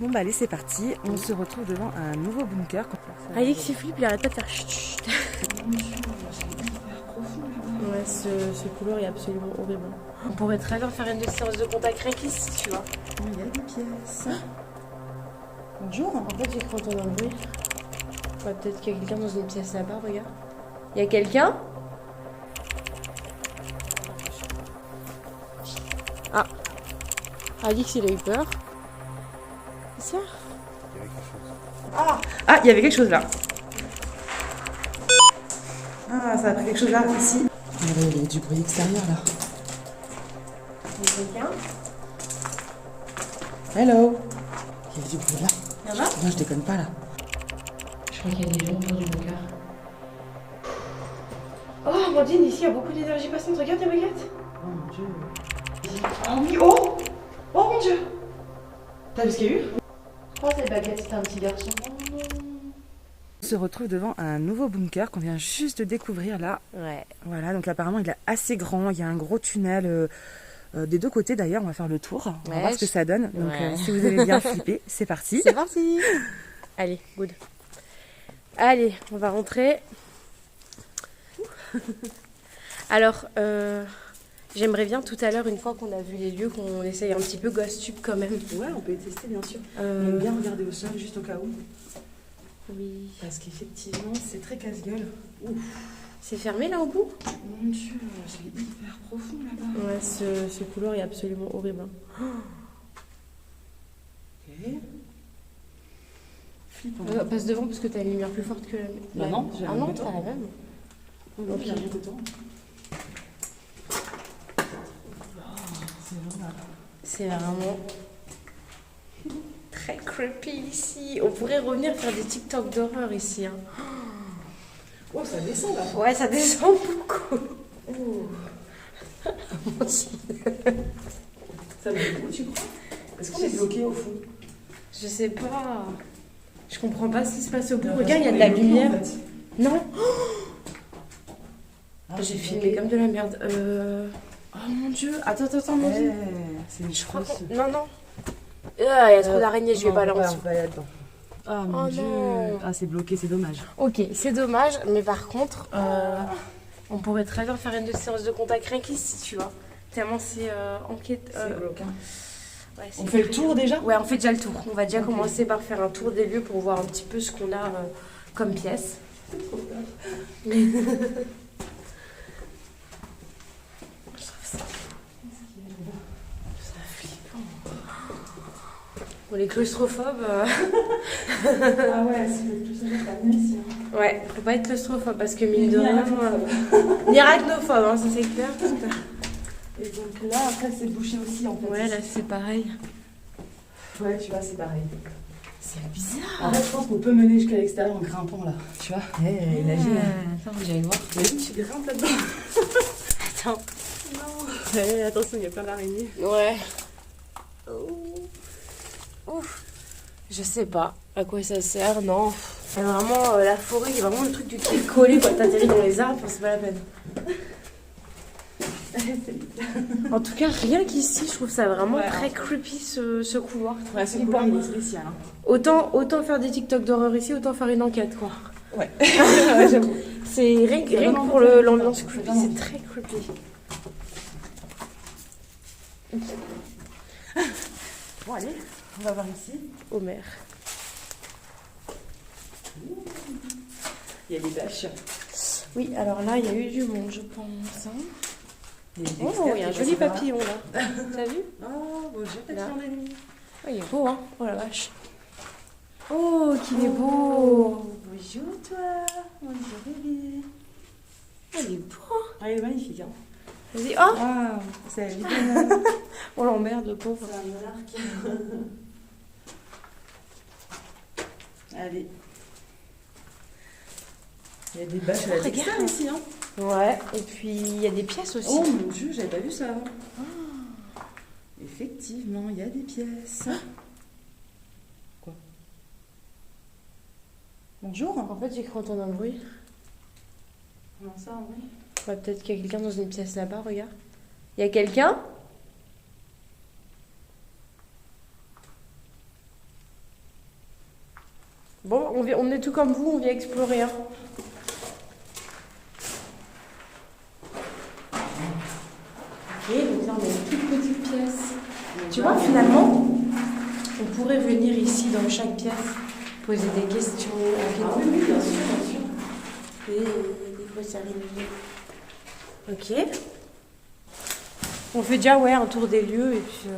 Bon bah allez, c'est parti, on se retrouve devant un nouveau bunker. Alix il flippe, il arrête pas de faire chut chut. Ouais, ce couloir est absolument horrible. On pourrait très bien faire une séance de contact rien qu'ici, tu vois. Il y a des pièces. Bonjour. En fait, j'ai cru entendre un bruit. Ouais, peut-être qu'il y a quelqu'un dans une pièce là-bas, regarde. Il y a quelqu'un? Ah. Alix, il a eu peur. C'est ça? Ah, il y avait quelque chose là. Ah, ça a pris quelque chose là, ici. Il y a du bruit extérieur là. Il y a quelqu'un? Hello. Il y a du bruit là. Il y en a? Non, je déconne pas là. Je crois qu'il y a des gens autour du bunker. Oh, Amandine, ici il y a beaucoup d'énergie passante. Regarde tes baguettes. Oh mon dieu. Ah oui, oh! Oh mon dieu! T'as vu ce qu'il y a eu? Je pense que les baguettes, c'était un petit garçon. On se retrouve devant un nouveau bunker qu'on vient juste de découvrir là. Ouais. Voilà, donc apparemment il est assez grand, il y a un gros tunnel des deux côtés d'ailleurs, on va faire le tour, on va voir ce que ça donne. Donc si vous avez bien flippé, c'est parti. C'est parti. Allez, good. Allez, on va rentrer. Alors, j'aimerais bien tout à l'heure, une fois qu'on a vu les lieux, qu'on essaye un petit peu Ghost Tube quand même. Ouais, on peut y tester bien sûr. On aime bien regarder au sol juste au cas où. Oui. Parce qu'effectivement, c'est très casse-gueule. Ouf. C'est fermé là au bout? Mon dieu, c'est hyper profond là-bas. Ouais, ce couloir est absolument horrible. Ok. Flippant. Passe devant parce que t'as une lumière plus forte que la mienne. Bah non, j'ai ah rien non, dedans. t'as la même. Ok, il y a rien dedans. C'est vraiment très creepy ici. On pourrait revenir faire des TikTok d'horreur ici. Hein. Oh, ça descend là. Ouais, ça descend beaucoup. Oh. Ça va où, tu crois? Est-ce qu'on est bloqué au fond? Je sais pas. Je comprends pas ce qui se passe au bout. Bah, Regarde, il y a de la lumière. En fait. Non. Ah, J'ai filmé comme de la merde. Oh mon dieu. Attends, mon dieu. C'est une Je crois fausse. qu'on... Non. Il y a trop d'araignées, je vais pas là en On dessous. va aller là-dedans. Ah mon Oh dieu. non. Ah, c'est bloqué, c'est dommage. Ok, c'est dommage, mais par contre, on pourrait très bien faire une séance de contact rien qu'ici, tu vois. Tellement c'est enquête. C'est bloqué. Ouais, On fait le tour déjà? Ouais, on fait déjà le tour. On va déjà commencer par faire un tour des lieux pour voir un petit peu ce qu'on a comme pièce. C'est trop peur. Bon, les claustrophobes. Ah ouais, c'est tout ça pas bien ici. Ouais, faut pas être claustrophobe parce que mine de rien. Ni arachnophobe, hein, ça c'est clair. Et donc là, après, c'est bouché aussi en fait. Ouais, là c'est pareil. Ouais, tu vois, c'est pareil. C'est bizarre. En fait, je pense qu'on peut mener jusqu'à l'extérieur en grimpant là. Tu vois? Imagine. Attends, j'allais voir. Imagine, tu grimpes là-dedans. Attends. Non. Ouais, attention, il y a plein d'araignées. Ouais. Ouf. Je sais pas à quoi ça sert, non. C'est vraiment la forêt, il y a vraiment le truc du pied collé quand t'atterris dans les arbres, c'est pas la peine. En tout cas, rien qu'ici, je trouve ça vraiment très creepy ce couloir. Ouais, ce couloir, il est spécial. Hein. Autant faire des TikTok d'horreur ici, autant faire une enquête, quoi. Ouais. Ouais, j'avoue. C'est rien que pour l'ambiance creepy, c'est très creepy. Bon, allez, on va voir ici. Homer. Il y a des bâches. Oui, alors là, il y a eu du monde, je pense. Hein. Oh, Il y a un joli papillon là. T'as vu? Oh, bonjour papillon de nuit. Oh, il est beau, hein? Oh la vache. Oh, qu'il est beau! Bonjour toi, bonjour bébé. Oh, il est beau! Ah, il est magnifique. Hein. Vas-y, oh! Ah, c'est évident. On l'emmerde, le pauvre. C'est un monarque. Allez. Il y a des bâches à la textile ici. Hein. Ouais, et puis il y a des pièces aussi. Oh mon dieu, j'avais pas vu ça avant. Ah. Effectivement, il y a des pièces. Quoi? Bonjour. En fait, j'ai cru entendre un bruit. Comment ça, en vrai? Ouais, peut-être qu'il y a quelqu'un dans une pièce là-bas, regarde. Il y a quelqu'un? Bon, on est tout comme vous, on vient explorer. Hein. Ok, donc là on a une toute petite pièce. Tu vois, finalement, on pourrait venir ici dans chaque pièce, poser des questions. Ah oui, bien sûr, bien sûr. Et des fois ça arrive. Ok. On fait déjà un tour des lieux et puis.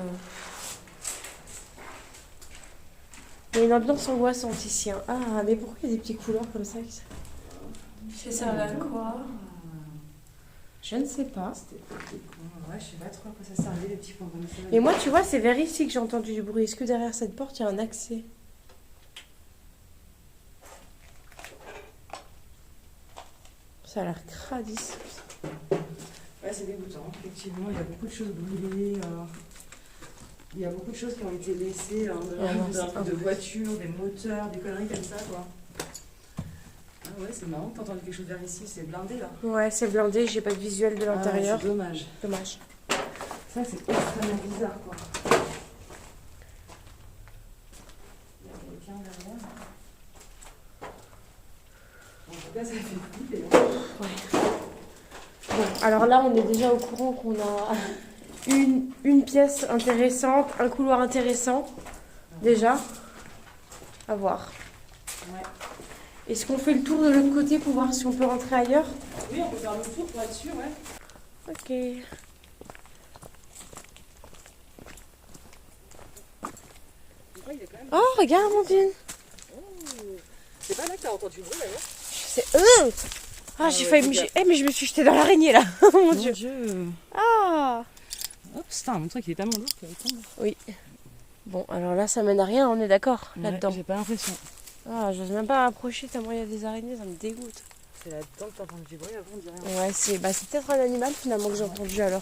Il y a une ambiance angoissante ici. Hein. Ah, mais pourquoi il y a des petits couloirs comme ça? Ça servait à quoi? Je ne sais pas. Ouais, je sais pas trop à quoi ça servait, les petits points comme ça. Et moi, tu vois, c'est vers ici que j'ai entendu du bruit. Est-ce que derrière cette porte, il y a un accès? Ça a l'air crade ici. Ouais, c'est dégoûtant, effectivement. Il y a beaucoup de choses brûlées. Il y a beaucoup de choses qui ont été laissées, de voitures, des moteurs, des conneries comme ça, quoi. Ah ouais, c'est marrant que t'entends quelque chose vers ici, c'est blindé là. Ouais, c'est blindé, j'ai pas de visuel de l'intérieur. C'est dommage. Dommage. Ça, c'est extrêmement bizarre, quoi. Il y a quelqu'un derrière. En tout cas, ça fait flipper. Ouais. Bon, alors là, on est déjà au courant qu'on a une pièce intéressante, un couloir intéressant. Déjà, à voir. Ouais. Est-ce qu'on fait le tour de l'autre côté pour voir si on peut rentrer ailleurs? Oui, on peut faire le tour pour être sûr, ouais. Ok. Oh, regarde, Amandine. Oh. C'est pas là que t'as entendu le bruit d'ailleurs? C'est Ah, j'ai failli mais je me suis jetée dans l'araignée là. Mon Dieu. Ah. Hop, putain, mon truc il est tellement lourd qu'il tombe. Oui. Bon, alors là, ça mène à rien, on est d'accord là-dedans. J'ai pas l'impression. Ah, j'ose même pas m'approcher tellement il y a des araignées, ça me dégoûte. C'est là-dedans que t'as entendu du bruit avant, on dirait. Ouais, c'est peut-être un animal finalement que j'ai entendu alors.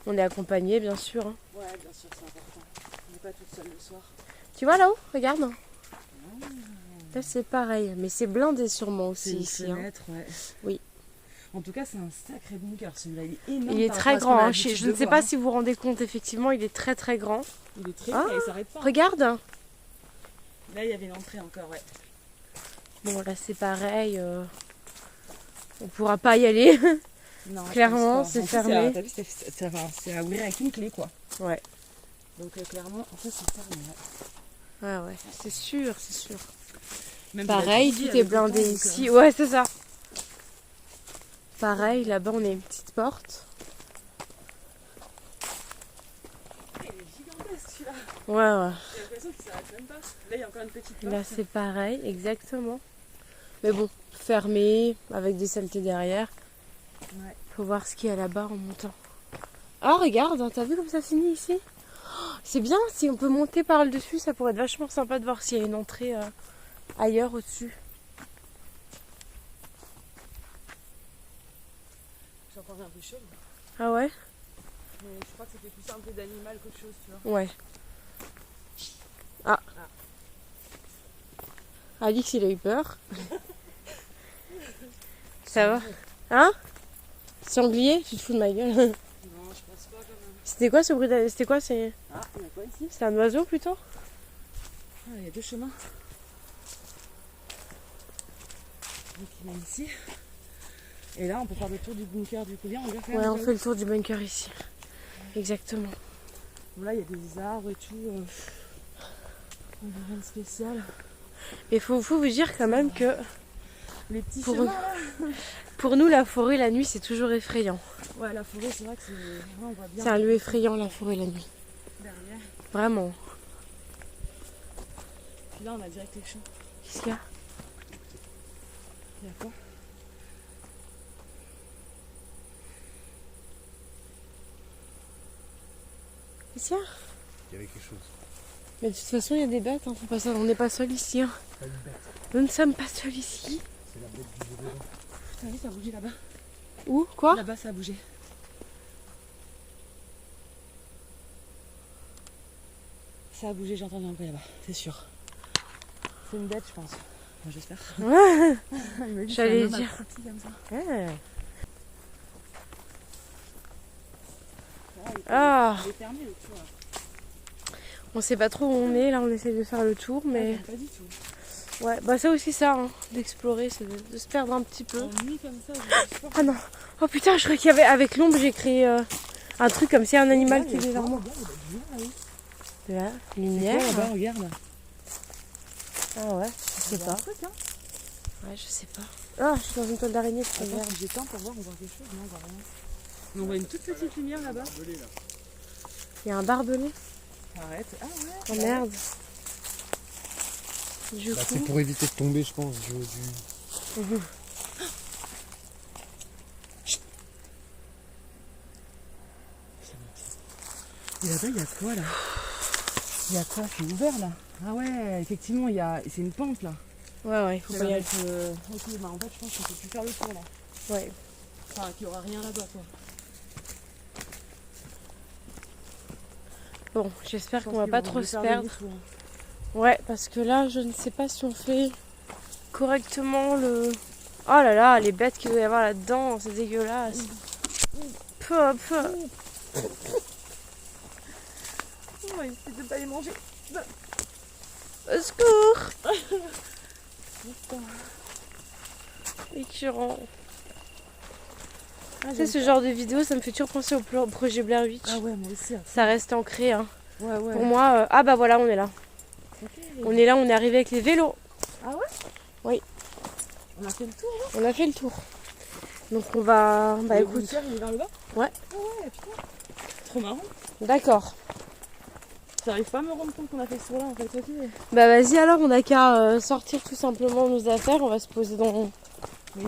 On est accompagné, bien sûr. Hein. Ouais, bien sûr, c'est important. On n'est pas toute seule le soir. Tu vois là-haut? Regarde. Là, c'est pareil, mais c'est blindé sûrement aussi ici. C'est une fenêtre, ouais. Oui. En tout cas, c'est un sacré bunker. Celui-là, il est énorme. Il est très grand. Hein. Je ne sais pas si vous vous rendez compte, effectivement, il est très très grand. Il est très grand, il s'arrête pas. Regarde. Là, il y avait l'entrée encore, ouais. Bon, là, c'est pareil. On pourra pas y aller. Non, clairement, c'est fermé. T'as vu, c'est à ouvrir avec une clé, quoi. Ouais. Donc, clairement, en fait, c'est fermé. Ouais, ouais, c'est sûr, c'est sûr. Même pareil, tout est blindé ici. Ouais, c'est ça. Pareil, là-bas, on a une petite porte. Il est gigantesque, celui-là. Ouais, ouais. J'ai l'impression qu'il s'arrête même pas. Là, il y a encore une petite porte. Là, c'est pareil, exactement. Mais bon, fermé, avec des saletés derrière. Ouais. Faut voir ce qu'il y a là-bas en montant. Oh, regarde, t'as vu comme ça finit ici? Oh, c'est bien, si on peut monter par le dessus, ça pourrait être vachement sympa de voir s'il y a une entrée ailleurs au-dessus. J'entends un peu chaud. Ah ouais? Mais je crois que c'était plus un peu d'animal qu'autre chose, tu vois. Ouais. Ah. Alix, il a eu peur. Ça va? Hein? Sanglier? Tu te fous de ma gueule? Non, je pense pas quand même. C'était quoi ce bruit? C'était quoi? C'est... Ah, il y a quoi ici? C'est un oiseau plutôt? Ah, il y a deux chemins. Donc il est ici. Et là, on peut faire le tour du bunker du coup. Viens, on va faire. Ouais, on fait le tour du bunker ici. Exactement. Bon, là, il y a des arbres et tout. On n'a rien de spécial. Mais faut vous dire quand même que les petits chemins là. Pour nous, la forêt la nuit, c'est toujours effrayant. Ouais, la forêt, c'est vrai que c'est. Ouais, on voit bien. C'est un lieu effrayant, la forêt la nuit. Derrière. Vraiment. Puis là, on a direct les champs. Qu'est-ce qu'il y a? Il y a quoi? Qu'est-ce qu'il y a? Il y avait quelque chose. Mais de toute façon, il y a des bêtes, hein. Faut pas ça. On n'est pas seuls ici. Hein. Pas une bête. Nous ne sommes pas seuls ici. C'est la bête du vélo. Putain, oui, ça a bougé là-bas. Où? Quoi? Là-bas, ça a bougé. Ça a bougé, j'ai entendu un bruit là-bas, c'est sûr. C'est une bête, je pense. Enfin, j'espère. Ouais. J'allais dire. Comme ça. Ouais. Ah, Il est fermé le tour. on sait pas trop où on est, là on essaie de faire le tour, mais... Pas du tout. Ouais, bah ça aussi ça, hein, d'explorer, c'est de se perdre un petit peu. En nuit comme ça, je sais pas. Ah non, oh putain, je croyais qu'il y avait, avec l'ombre, j'ai créé un truc comme si un animal qui était vers moi. De la lumière. Là-bas, regarde. Là. Ah ouais, je sais pas. Ouais, je sais pas. Ah, je suis dans une toile d'araignée, je Attends, regarde. si j'éteins pour voir, on voit quelque chose. Non, on voit rien. Mais on voit une toute petite lumière là-bas. Il y a un barbelé. Arrête. Ah ouais. Oh merde. Du Bah, coup... c'est pour éviter de tomber, je pense, du haut du... Mhm. Et là-bas, il y a quoi là? Il y a quoi? C'est ouvert là. Ah ouais, effectivement, il y a... c'est une pente là. Ouais, ouais, il faut pas y aller. Ok, bah en fait, je pense qu'on peut plus faire le tour là. Ouais. Enfin, qu'il n'y aura rien là-bas quoi. Bon, j'espère Je pense qu'on va qu'ils pas vont trop nous se faire perdre. des détours. Ouais, parce que là, je ne sais pas si on fait correctement le... Oh là là, les bêtes qu'il doit y avoir là-dedans, c'est dégueulasse. Peu. On va essayer de pas les manger. Au secours. Écœurant. Tu sais, ce genre de vidéo, ça me fait toujours penser au projet Blair Witch. Ah ouais, moi aussi. Ça reste ancré, hein. Ouais, ouais. Pour moi, ah bah voilà, on est là. Ok. On est là, on est arrivé avec les vélos. Ah ouais? Oui. On a fait le tour là? On a fait le tour. Donc on va... Bah Le écoute, bunker, il est vers le bas? Ouais. Ah ouais, putain. Trop marrant. d'accord. J'arrive pas à me rendre compte qu'on a fait ce tour là en fait. Ok. Bah vas-y alors, on a qu'à sortir tout simplement nos affaires. On va se poser dans... Oui.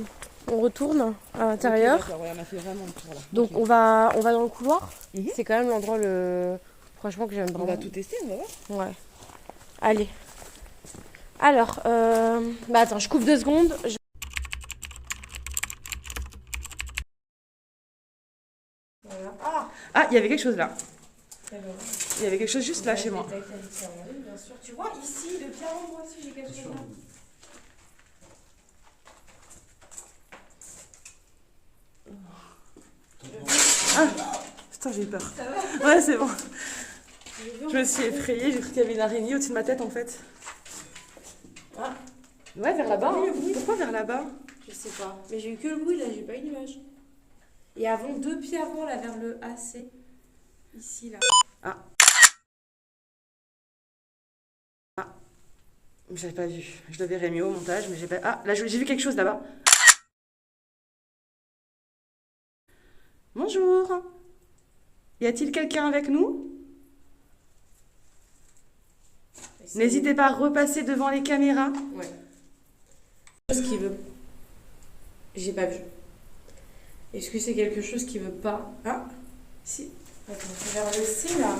On retourne à l'intérieur. Ok, d'accord, ouais, on a fait vraiment le tour là. Donc Ok. on va dans le couloir. Mhm. C'est quand même l'endroit franchement que j'aime On vraiment. va tout tester, on va voir. Ouais. Allez. Alors, bah attends, je coupe 2 secondes. Voilà. Ah, il y avait quelque chose là. Il y avait quelque chose juste là chez moi. Bien sûr. Tu vois, ici, le pied moi aussi, j'ai quelque chose là. Putain, j'ai eu peur. Ouais, c'est bon. Je me suis effrayée, j'ai cru qu'il y avait une araignée au-dessus de ma tête en fait. Ah. Ouais, vers là-bas. Oui, Hein. oui. Pourquoi vers là-bas? Je sais pas. Mais j'ai eu que le bruit là, j'ai pas eu d'image. Et avant, 2 pieds avant, là, vers le AC. Ici, là. J'avais pas vu. Je le verrai mieux au montage, mais j'ai pas. Ah, là, j'ai vu quelque chose là-bas. Bonjour. Y a-t-il quelqu'un avec nous? N'hésitez pas à repasser devant les caméras. Ouais. Chose qui veut. J'ai pas vu. Est-ce que c'est quelque chose qui veut pas? Ah, si. Attends, c'est vers le C là.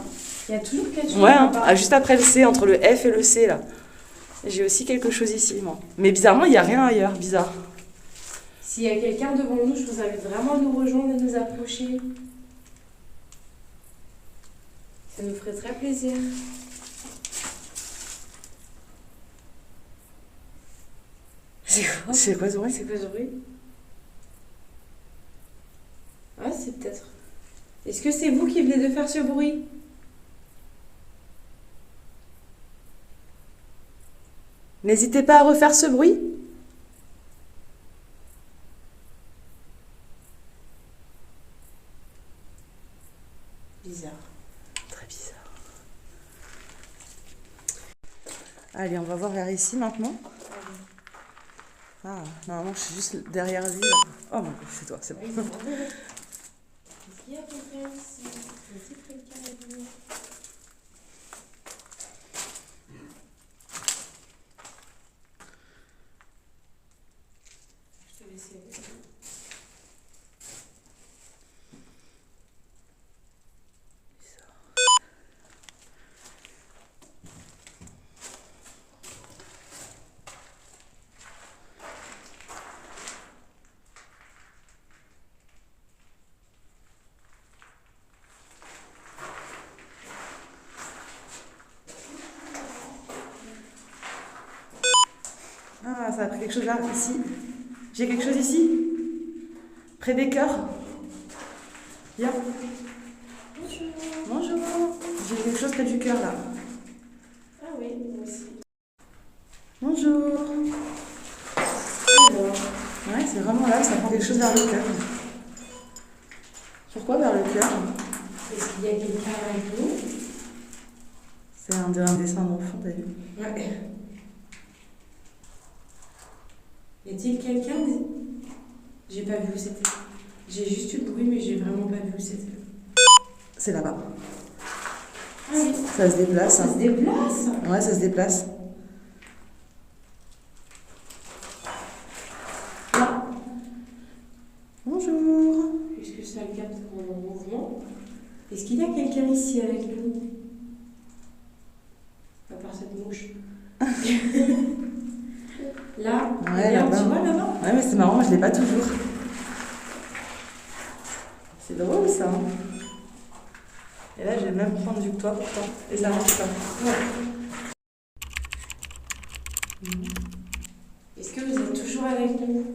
Il y a toujours quelque chose. Ouais, hein. là-bas. Ah, juste après le C, entre le F et le C là. J'ai aussi quelque chose ici, moi. Mais bizarrement, il n'y a rien ailleurs. Bizarre. S'il y a quelqu'un devant nous, je vous invite vraiment à nous rejoindre et nous approcher. Ça nous ferait très plaisir. C'est quoi? C'est quoi ce bruit? C'est quoi ce bruit? Ah, c'est peut-être. Est-ce que c'est vous qui venez de faire ce bruit? N'hésitez pas à refaire ce bruit. Bizarre. Très bizarre. Allez, on va voir vers ici maintenant. Ah, normalement, je suis juste derrière lui. Là. Oh mon Dieu, c'est toi, c'est bon. Est-ce qu'il y a quelqu'un ici? Est-ce que quelqu'un est venu? Je te laisse y aller. Ah, ça a pris quelque chose là, ici. J'ai quelque chose ici. Près des cœurs. Viens. Bonjour. J'ai quelque chose près du cœur là. Ah oui, moi aussi. Bonjour. Alors, Ouais, c'est vraiment là, ça prend quelque chose vers le cœur. Pourquoi vers le cœur? est-ce qu'il y a quelqu'un avec nous? C'est un dessin d'enfant, t'as vu? Ouais. Y a-t-il quelqu'un? J'ai pas vu où c'était. J'ai juste eu le bruit, mais j'ai vraiment pas vu où c'était. C'est là-bas. Ah oui. Ça se déplace. Ça se déplace? Ouais, ça se déplace. Là. Bonjour. Puisque ça le capte en mouvement. Est-ce qu'il y a quelqu'un ici avec nous? À part cette mouche. Là, Ouais, regarde, là-bas. tu vois là-bas? Ouais, mais c'est marrant, moi je l'ai pas toujours. C'est drôle ça. Hein. Et là, j'ai le même point de vue que toi pourtant. Et ça marche pas. Ouais. Est-ce que vous êtes toujours avec nous?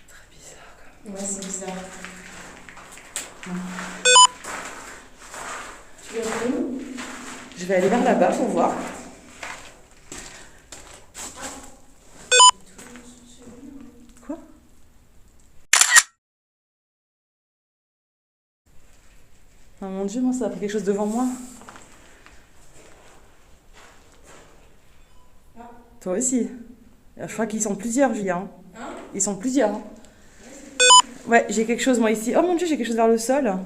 Très bizarre quand Ouais, c'est bizarre. même. Tu viens de nous? Je vais aller vers là-bas pour voir. Quoi? Oh mon dieu, moi ça a pris quelque chose devant moi. Ah. Toi aussi. Je crois qu'ils sont plusieurs, Julien. Hein? Ils sont plusieurs. Hein. Ouais, j'ai quelque chose moi ici. Oh mon dieu, j'ai quelque chose vers le sol.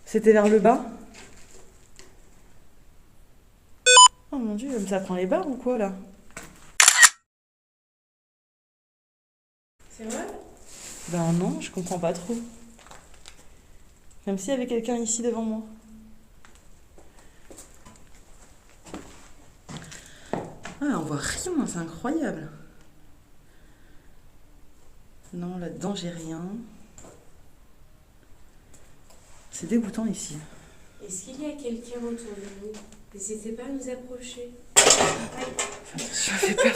C'était vers le bas. Oh mon dieu, ça prend les barres ou quoi là? C'est vrai? Ben non, je comprends pas trop. Comme s'il y avait quelqu'un ici devant moi. Ah, on voit rien, c'est incroyable. Non, là-dedans, j'ai rien. C'est dégoûtant ici. Est-ce qu'il y a quelqu'un autour de nous? N'hésitez pas à nous approcher. Ça fait peur.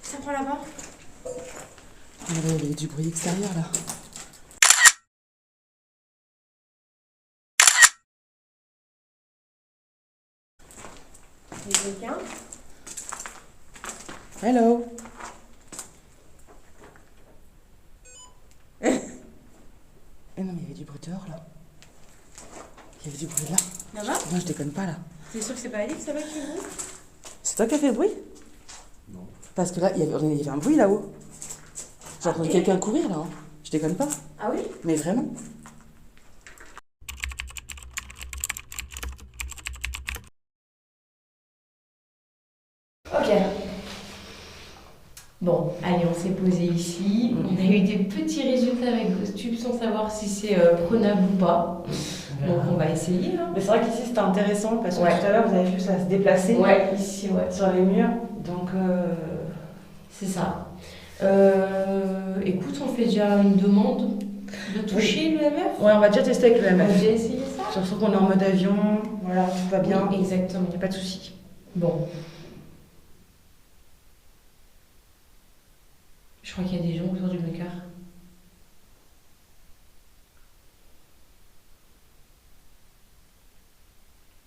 Ça prend là-bas? Il y a du bruit extérieur là. Il y a quelqu'un? Hello. Eh non, mais il y avait du bruit dehors là. Il y avait du bruit là. Là-bas? Non, je déconne pas là. T'es sûr que c'est pas Alix ça va qui vous? C'est toi qui as fait le bruit? Non. Parce que là, il y avait un bruit là-haut. J'ai entendu Ah, quelqu'un courir là. Hein. Je déconne pas. Ah oui? Mais vraiment. Ok. Bon, allez, on s'est posé ici. On a eu des petits résultats avec vos tubes sans savoir si c'est prenable ou pas. Donc on va essayer. Hein. Mais c'est vrai qu'ici c'était intéressant parce que Ouais. tout à l'heure vous avez vu ça se déplacer Ouais, ici, ouais. sur les murs. Donc C'est ça. Écoute, on fait déjà une demande de toucher l'EMF. ouais, on va déjà tester avec le On va MF. déjà essayer ça. Surtout qu'on est en mode avion, voilà, tout va bien. Oui, exactement. Il n'y a pas de souci. Bon. Je crois qu'il y a des gens autour du bunker.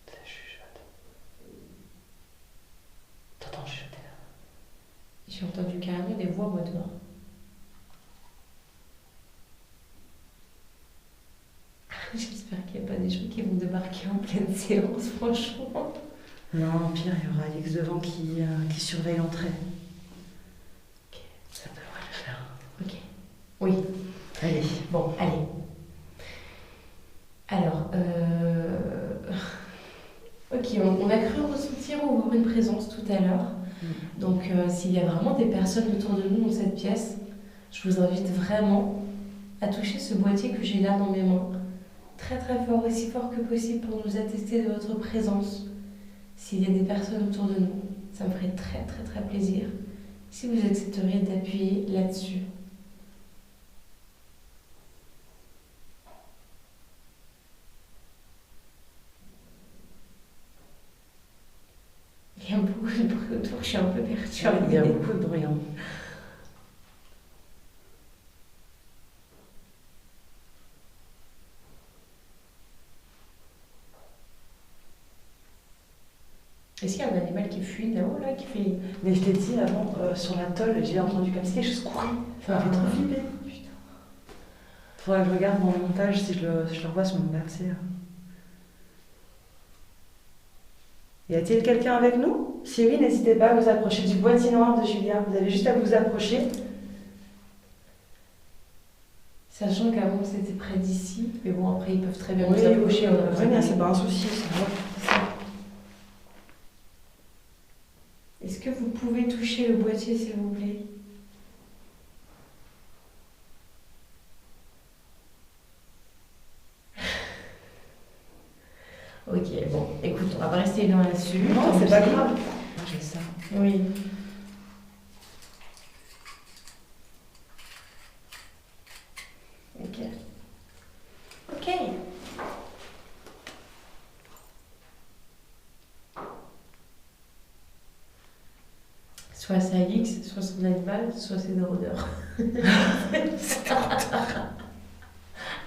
Ça chuchote. T'entends chuchoter là? J'ai entendu carrément des voix, moi, dehors. J'espère qu'il n'y a pas des gens qui vont débarquer en pleine séance, franchement. Non, pire, il y aura Alix devant qui surveille l'entrée. Ok. Ça devrait le faire. Ok. Oui. Allez. Bon, allez. Alors, ok, on a cru ressentir ou voir une présence tout à l'heure. Donc, s'il y a vraiment des personnes autour de nous dans cette pièce, je vous invite vraiment à toucher ce boîtier que j'ai là dans mes mains. Très très fort, aussi fort que possible pour nous attester de votre présence. S'il y a des personnes autour de nous, ça me ferait très très très plaisir si vous accepteriez d'appuyer là-dessus. perturbé. Il y a beaucoup de bruit. Hein. Est-ce qu'il y a un animal qui fuit là-haut, là, qui fait... Mais je t'ai dit avant, sur la tôle, j'ai entendu comme si quelque chose courait. Ça m'a fait trop flipper. Putain. Faudrait que je regarde mon montage si je le revois sur mon RC. Y a-t-il quelqu'un avec nous? Si oui, n'hésitez pas à vous approcher du boîtier noir de Julia. Vous avez juste à vous approcher. Sachant qu'avant c'était près d'ici, mais bon après ils peuvent très bien Oui, nous approcher. oui, mais c'est pas un souci. Est-ce que vous pouvez toucher le boîtier s'il vous plaît? Ok, bon, écoute, on va pas rester loin là-dessus. Non, c'est pas grave. Moi j'ai ça. Oui. Ok. Ok. Soit ça X, soit son animal, soit c'est des rôdeurs. Je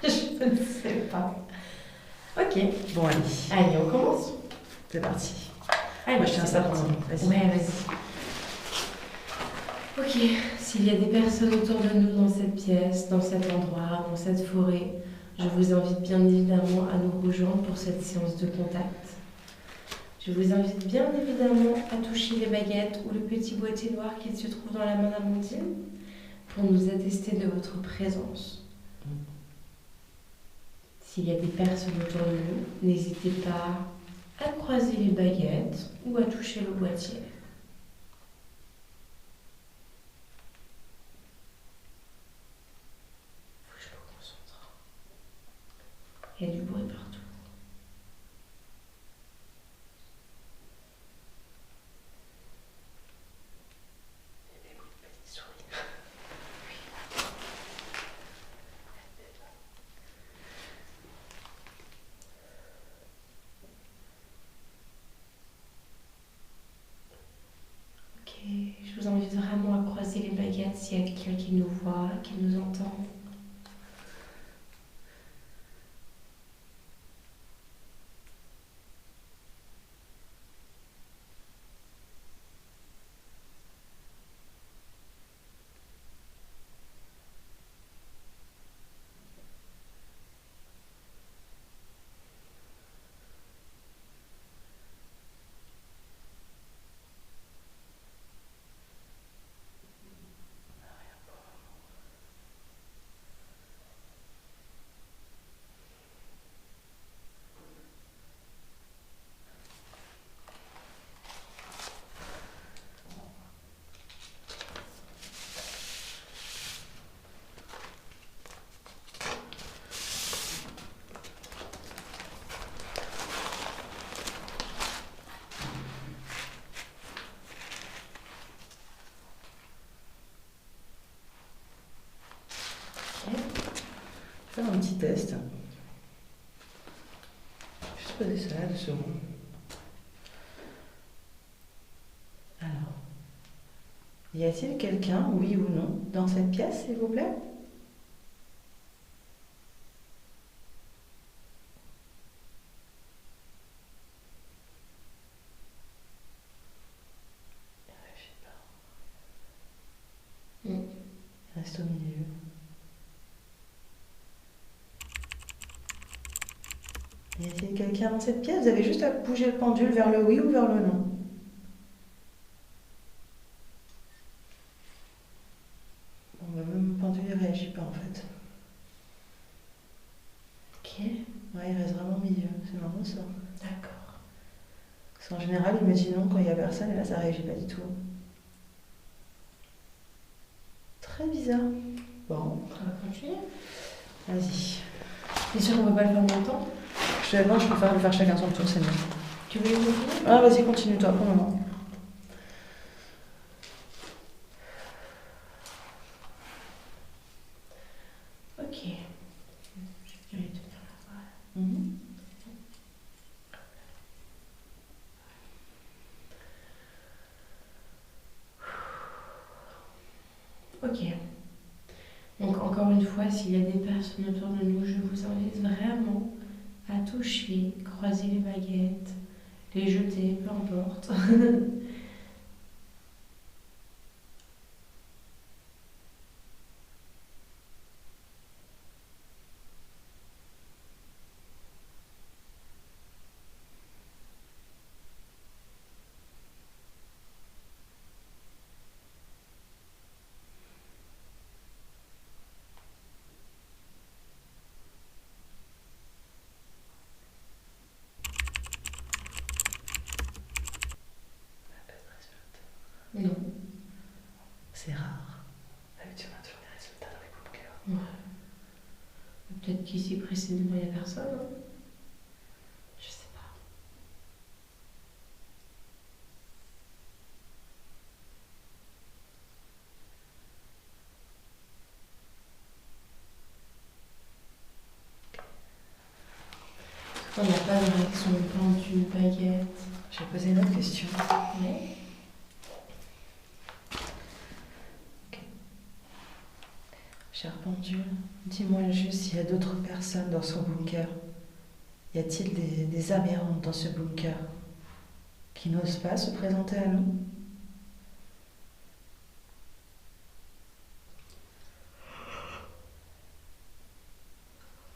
ne sais pas. Ok. Bon, allez. Allez, on commence. C'est parti. Allez, Moi je tiens ça pour moi. Vas-y. Ouais, vas-y. Ok, s'il y a des personnes autour de nous dans cette pièce, dans cet endroit, dans cette forêt, je vous invite bien évidemment à nous rejoindre pour cette séance de contact. Je vous invite bien évidemment à toucher les baguettes ou le petit boîtier noir qui se trouve dans la main d'Amandine pour nous attester de votre présence. S'il y a des personnes autour de nous, n'hésitez pas à croiser les baguettes ou à toucher le boîtier. Faut que je me concentre. Il y a du bruit partout. Je vous invite vraiment à croiser les baguettes s'il y a quelqu'un qui nous voit, qui nous entend. Faire un petit test. Juste poser ça là 2 secondes. Alors, y a-t-il quelqu'un, oui ou non, dans cette pièce, s'il vous plaît? Reste au milieu. Y a-t-il quelqu'un dans cette pièce? Vous avez juste à bouger le pendule vers le oui ou vers le non. Bon, bah, même le pendule ne réagit pas en fait. Ok, Ouais, il reste vraiment au milieu. C'est marrant ça. d'accord. Parce qu'en général, il me dit non quand il n'y a personne et là, ça réagit pas du tout. Très bizarre. Bon, On va continuer. vas-y. T'es sûr qu'on ne peut pas le faire longtemps? Non, je préfère le faire chacun son tour, c'est mieux. Tu veux continuer? Ah, vas-y, continue toi pour le moment. Ok. Je vais tenir la voile. Mhm. Ok. Donc encore une fois, s'il y a des personnes autour de nous, je vous invite vraiment à toucher, croiser les baguettes, les jeter, peu importe. Non. C'est rare. D'habitude, on a toujours des résultats dans les bunkers. Ouais. Peut-être qu'ici précisément, il n'y a personne. Hein. Je sais pas. On n'a pas de réaction pendule, baguette. Je vais poser une autre question. Ouais. Cher pendule, dis-moi juste s'il y a d'autres personnes dans son bunker. Y a-t-il des aberrantes dans ce bunker qui n'osent pas se présenter à nous?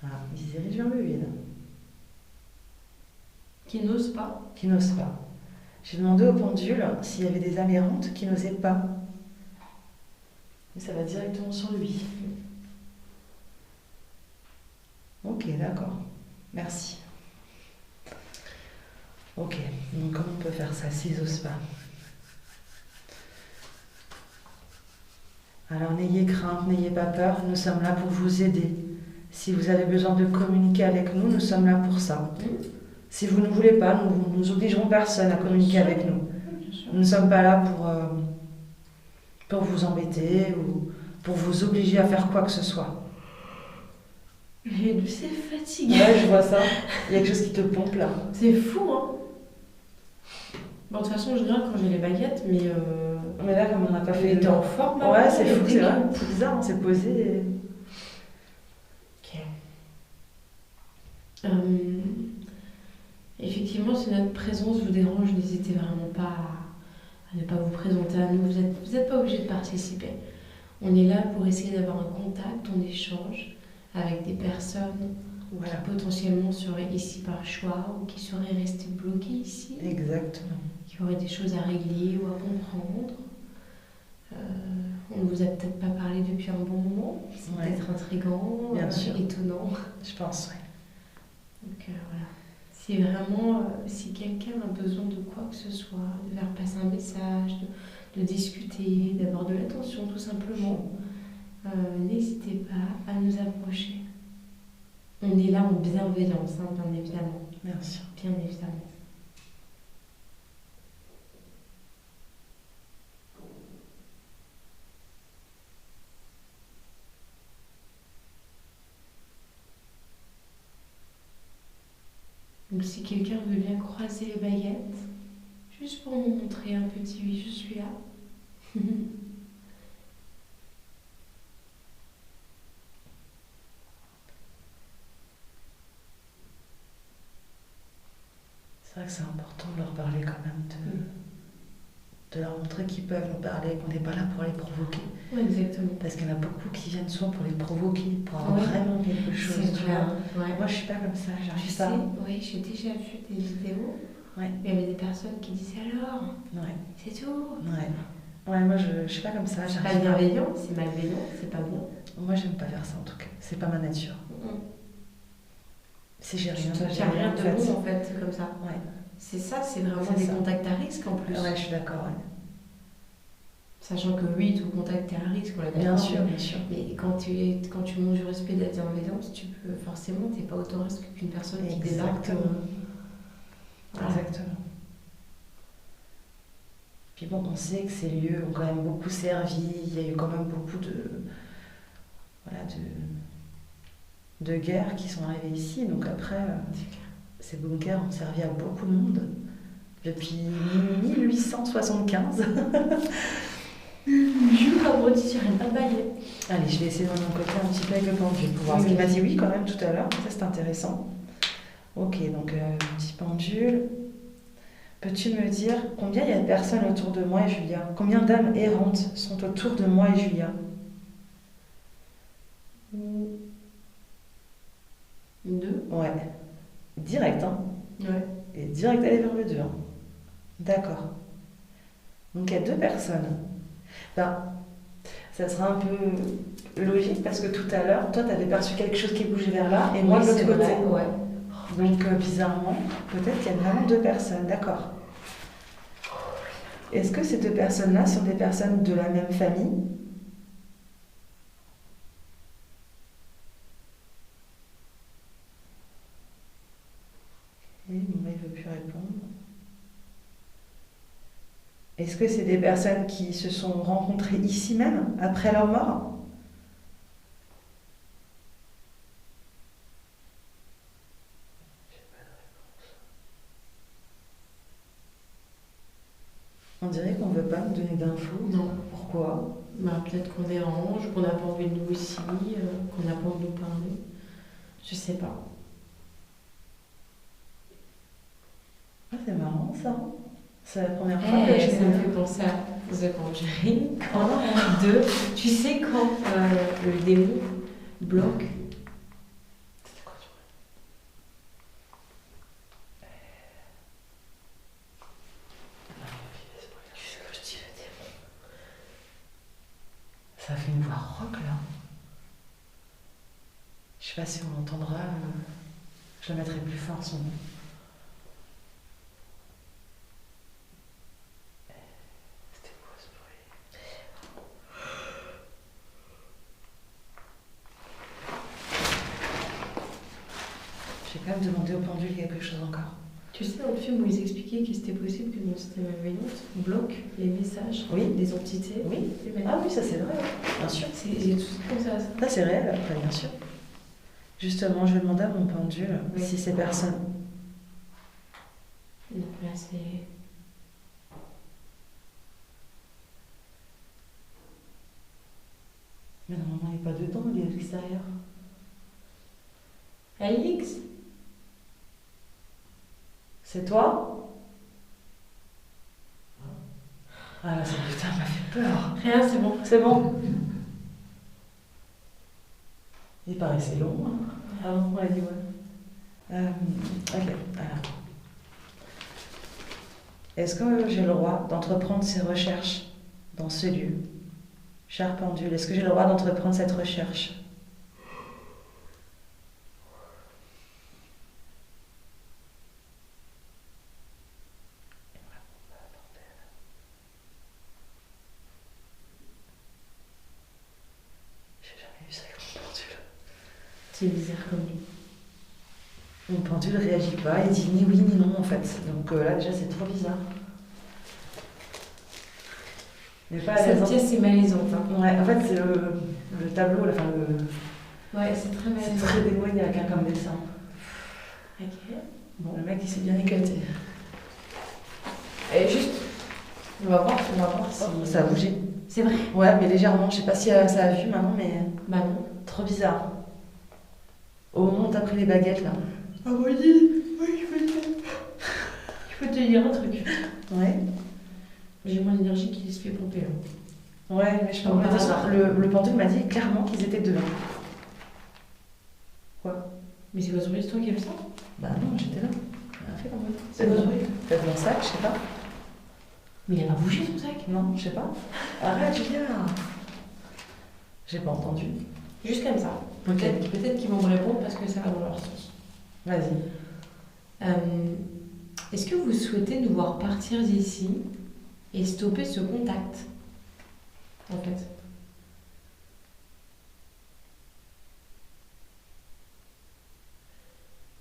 Ah, il se dirige vers le vide. Qui n'osent pas. Qui n'osent pas. J'ai demandé au pendule s'il y avait des aberrantes qui n'osaient pas. Mais ça va directement sur lui. Ok, d'accord. Merci. Ok, donc comment on peut faire ça s'ils n'osent pas? Alors n'ayez crainte, n'ayez pas peur, nous sommes là pour vous aider. Si vous avez besoin de communiquer avec nous, nous sommes là pour ça. Si vous ne voulez pas, nous obligerons personne à communiquer avec nous. Nous ne sommes pas là pour vous embêter ou pour vous obliger à faire quoi que ce soit. Mais c'est fatigué. Ouais, je vois ça. Il y a quelque chose qui te pompe là. C'est fou, hein. Bon, de toute façon, je regarde quand j'ai les baguettes, mais... Mais là, comme on n'a pas fait... Il était en forme, là. Ouais, c'est fou, c'est vrai. C'est bizarre, on s'est posé et... Ok. Effectivement, si notre présence vous dérange, n'hésitez vraiment pas à ne pas vous présenter à nous. Vous n'êtes pas obligé de participer. On est là pour essayer d'avoir un contact, on échange avec des personnes Voilà. qui potentiellement seraient ici par choix ou qui seraient restées bloquées ici. Exactement. Qui auraient des choses à régler ou à comprendre. On ne vous a peut-être pas parlé depuis un bon moment. C'est peut-être intriguant, bien sûr. étonnant. Je pense, oui. Donc voilà. Si vraiment, si quelqu'un a besoin de quoi que ce soit, de faire passer un message, de discuter, d'avoir de l'attention tout simplement, n'hésitez pas à nous approcher. On est là en bienveillance, hein, bien évidemment. Bien sûr. Bien évidemment. Donc si quelqu'un veut bien croiser les baguettes, juste pour nous montrer un petit oui, je suis là. C'est vrai que c'est important de leur parler quand même, de leur montrer qu'ils peuvent nous parler, qu'on n'est pas là pour les provoquer. Oui, exactement. Parce qu'il y en a beaucoup qui viennent souvent pour les provoquer, pour avoir vraiment quelque chose. C'est vrai. Ouais. Moi, je suis pas comme ça, j'arrive pas. Oui, j'ai déjà vu des vidéos. Ouais. Il y avait des personnes qui disaient alors, c'est tout. Ouais, moi, je suis pas comme ça, C'est j'arrive pas pas. bienveillant, c'est malveillant, c'est pas bon. Moi, j'aime pas faire ça en tout cas. C'est pas ma nature. Si j'ai rien, Il n'y a rien de bon en fait, comme ça. Ouais. C'est ça, c'est vraiment des contacts à risque en plus. Ouais, je suis d'accord. Ouais. Sachant que oui, tout contact est à risque, on l'a Bien sûr, bien sûr. Mais quand tu montes du respect de la bienveillance, tu peux forcément, t'es pas autant risque qu'une personne qui débarque. Voilà. Exactement. Puis bon, on sait que ces lieux ont quand même beaucoup servi, il y a eu quand même beaucoup de guerres qui sont arrivées ici. Donc après, ces bunkers ont servi à beaucoup de monde depuis 1875. Jure à sur une baille. Allez, je vais essayer de mon côté un petit peu avec le pendule pour voir. Parce qu'il m'a dit oui quand même tout à l'heure. Ça, c'est intéressant. Ok, donc petit pendule. Peux-tu me dire combien il y a de personnes autour de moi et Julia? Combien d'âmes errantes sont autour de moi et Julia? Deux. Ouais. Direct, hein? Ouais. Et direct aller vers le 2. Hein. D'accord. Donc il y a 2 personnes. Ben, ça sera un peu logique parce que tout à l'heure, toi, tu avais perçu quelque chose qui bougeait vers là et moi de l'autre côté. Ouais. Donc bizarrement, peut-être qu'il y a vraiment 2 personnes. D'accord. Est-ce que ces 2 personnes-là sont des personnes de la même famille? Oui, mais il ne veut plus répondre. Est-ce que c'est des personnes qui se sont rencontrées ici même, après leur mort? On dirait qu'on ne veut pas me donner d'infos. Non. Pourquoi? Bah, peut-être qu'on dérange, qu'on n'a pas envie de nous aussi, qu'on n'a pas envie de nous parler. Je sais pas. Ah, c'est marrant ça. C'est la première fois que je ça me fait penser à The Conjuring. Tu sais quand le démon bloque. Ça fait une voix rock là. Je sais pas si on l'entendra. Je la mettrai plus fort son nom. C'était quoi ce bruit? J'ai quand même demandé au pendule quelque chose encore. Tu sais, dans le film où ils expliquaient que c'était possible que notre système malveillant bloque les messages des entités. Oui. humaines. Ah oui, ça c'est vrai, bien sûr. J'ai tout comme ça. Ça c'est réel, après, bien sûr. Justement, je vais demander à mon pendule si ces personnes. Donc là, c'est. Mais normalement, il n'est pas dedans, il est à l'extérieur. Alix. C'est toi? Ah là, ça putain m'a fait peur. Rien, c'est bon. C'est bon. Il paraissait long. Hein. Ah bon, on a dit ouais. Ok, alors. Est-ce que j'ai le droit d'entreprendre ces recherches dans ce lieu? Cher pendule, est-ce que j'ai le droit d'entreprendre cette recherche? J'ai jamais vu ça avec mon pendule. C'est bizarre comme lui. Mon pendule ne réagit pas, il dit ni oui ni non en fait. Donc là déjà c'est trop bizarre. Mais pas à Cette l'aise, hein. pièce est malaisante. Hein. Ouais, en fait c'est le tableau, là, enfin le. Ouais, c'est très C'est malaisant. très démoyé avec un comme dessin. Ok. Bon, le mec il s'est bien éclaté. Et juste, on va voir si. Ça a bougé. C'est vrai. Ouais, mais légèrement. Je sais pas si ça a vu maintenant, mais Bah non. trop bizarre. Au moment où t'as pris les baguettes là. Ah oui, oui, je peux te dire un truc. Ouais. J'ai mon énergie qui se fait pomper là. Ouais, mais je Comme par pense hasard. le pendule m'a dit clairement qu'ils étaient dedans. Quoi? Mais c'est quoi ce bruit, c'est toi qui as fait ça? Bah non, j'étais là. Rien fait quand même. C'est quoi ce bruit? Peut-être mon sac, je sais pas. Mais il a pas bougé ton sac? Non, je sais pas. Arrête, Julia. J'ai pas entendu. Juste comme ça. Peut-être qu'ils vont me répondre parce que ça va dans leur sens. Vas-y. Est-ce que vous souhaitez nous voir partir d'ici et stopper ce contact? En fait.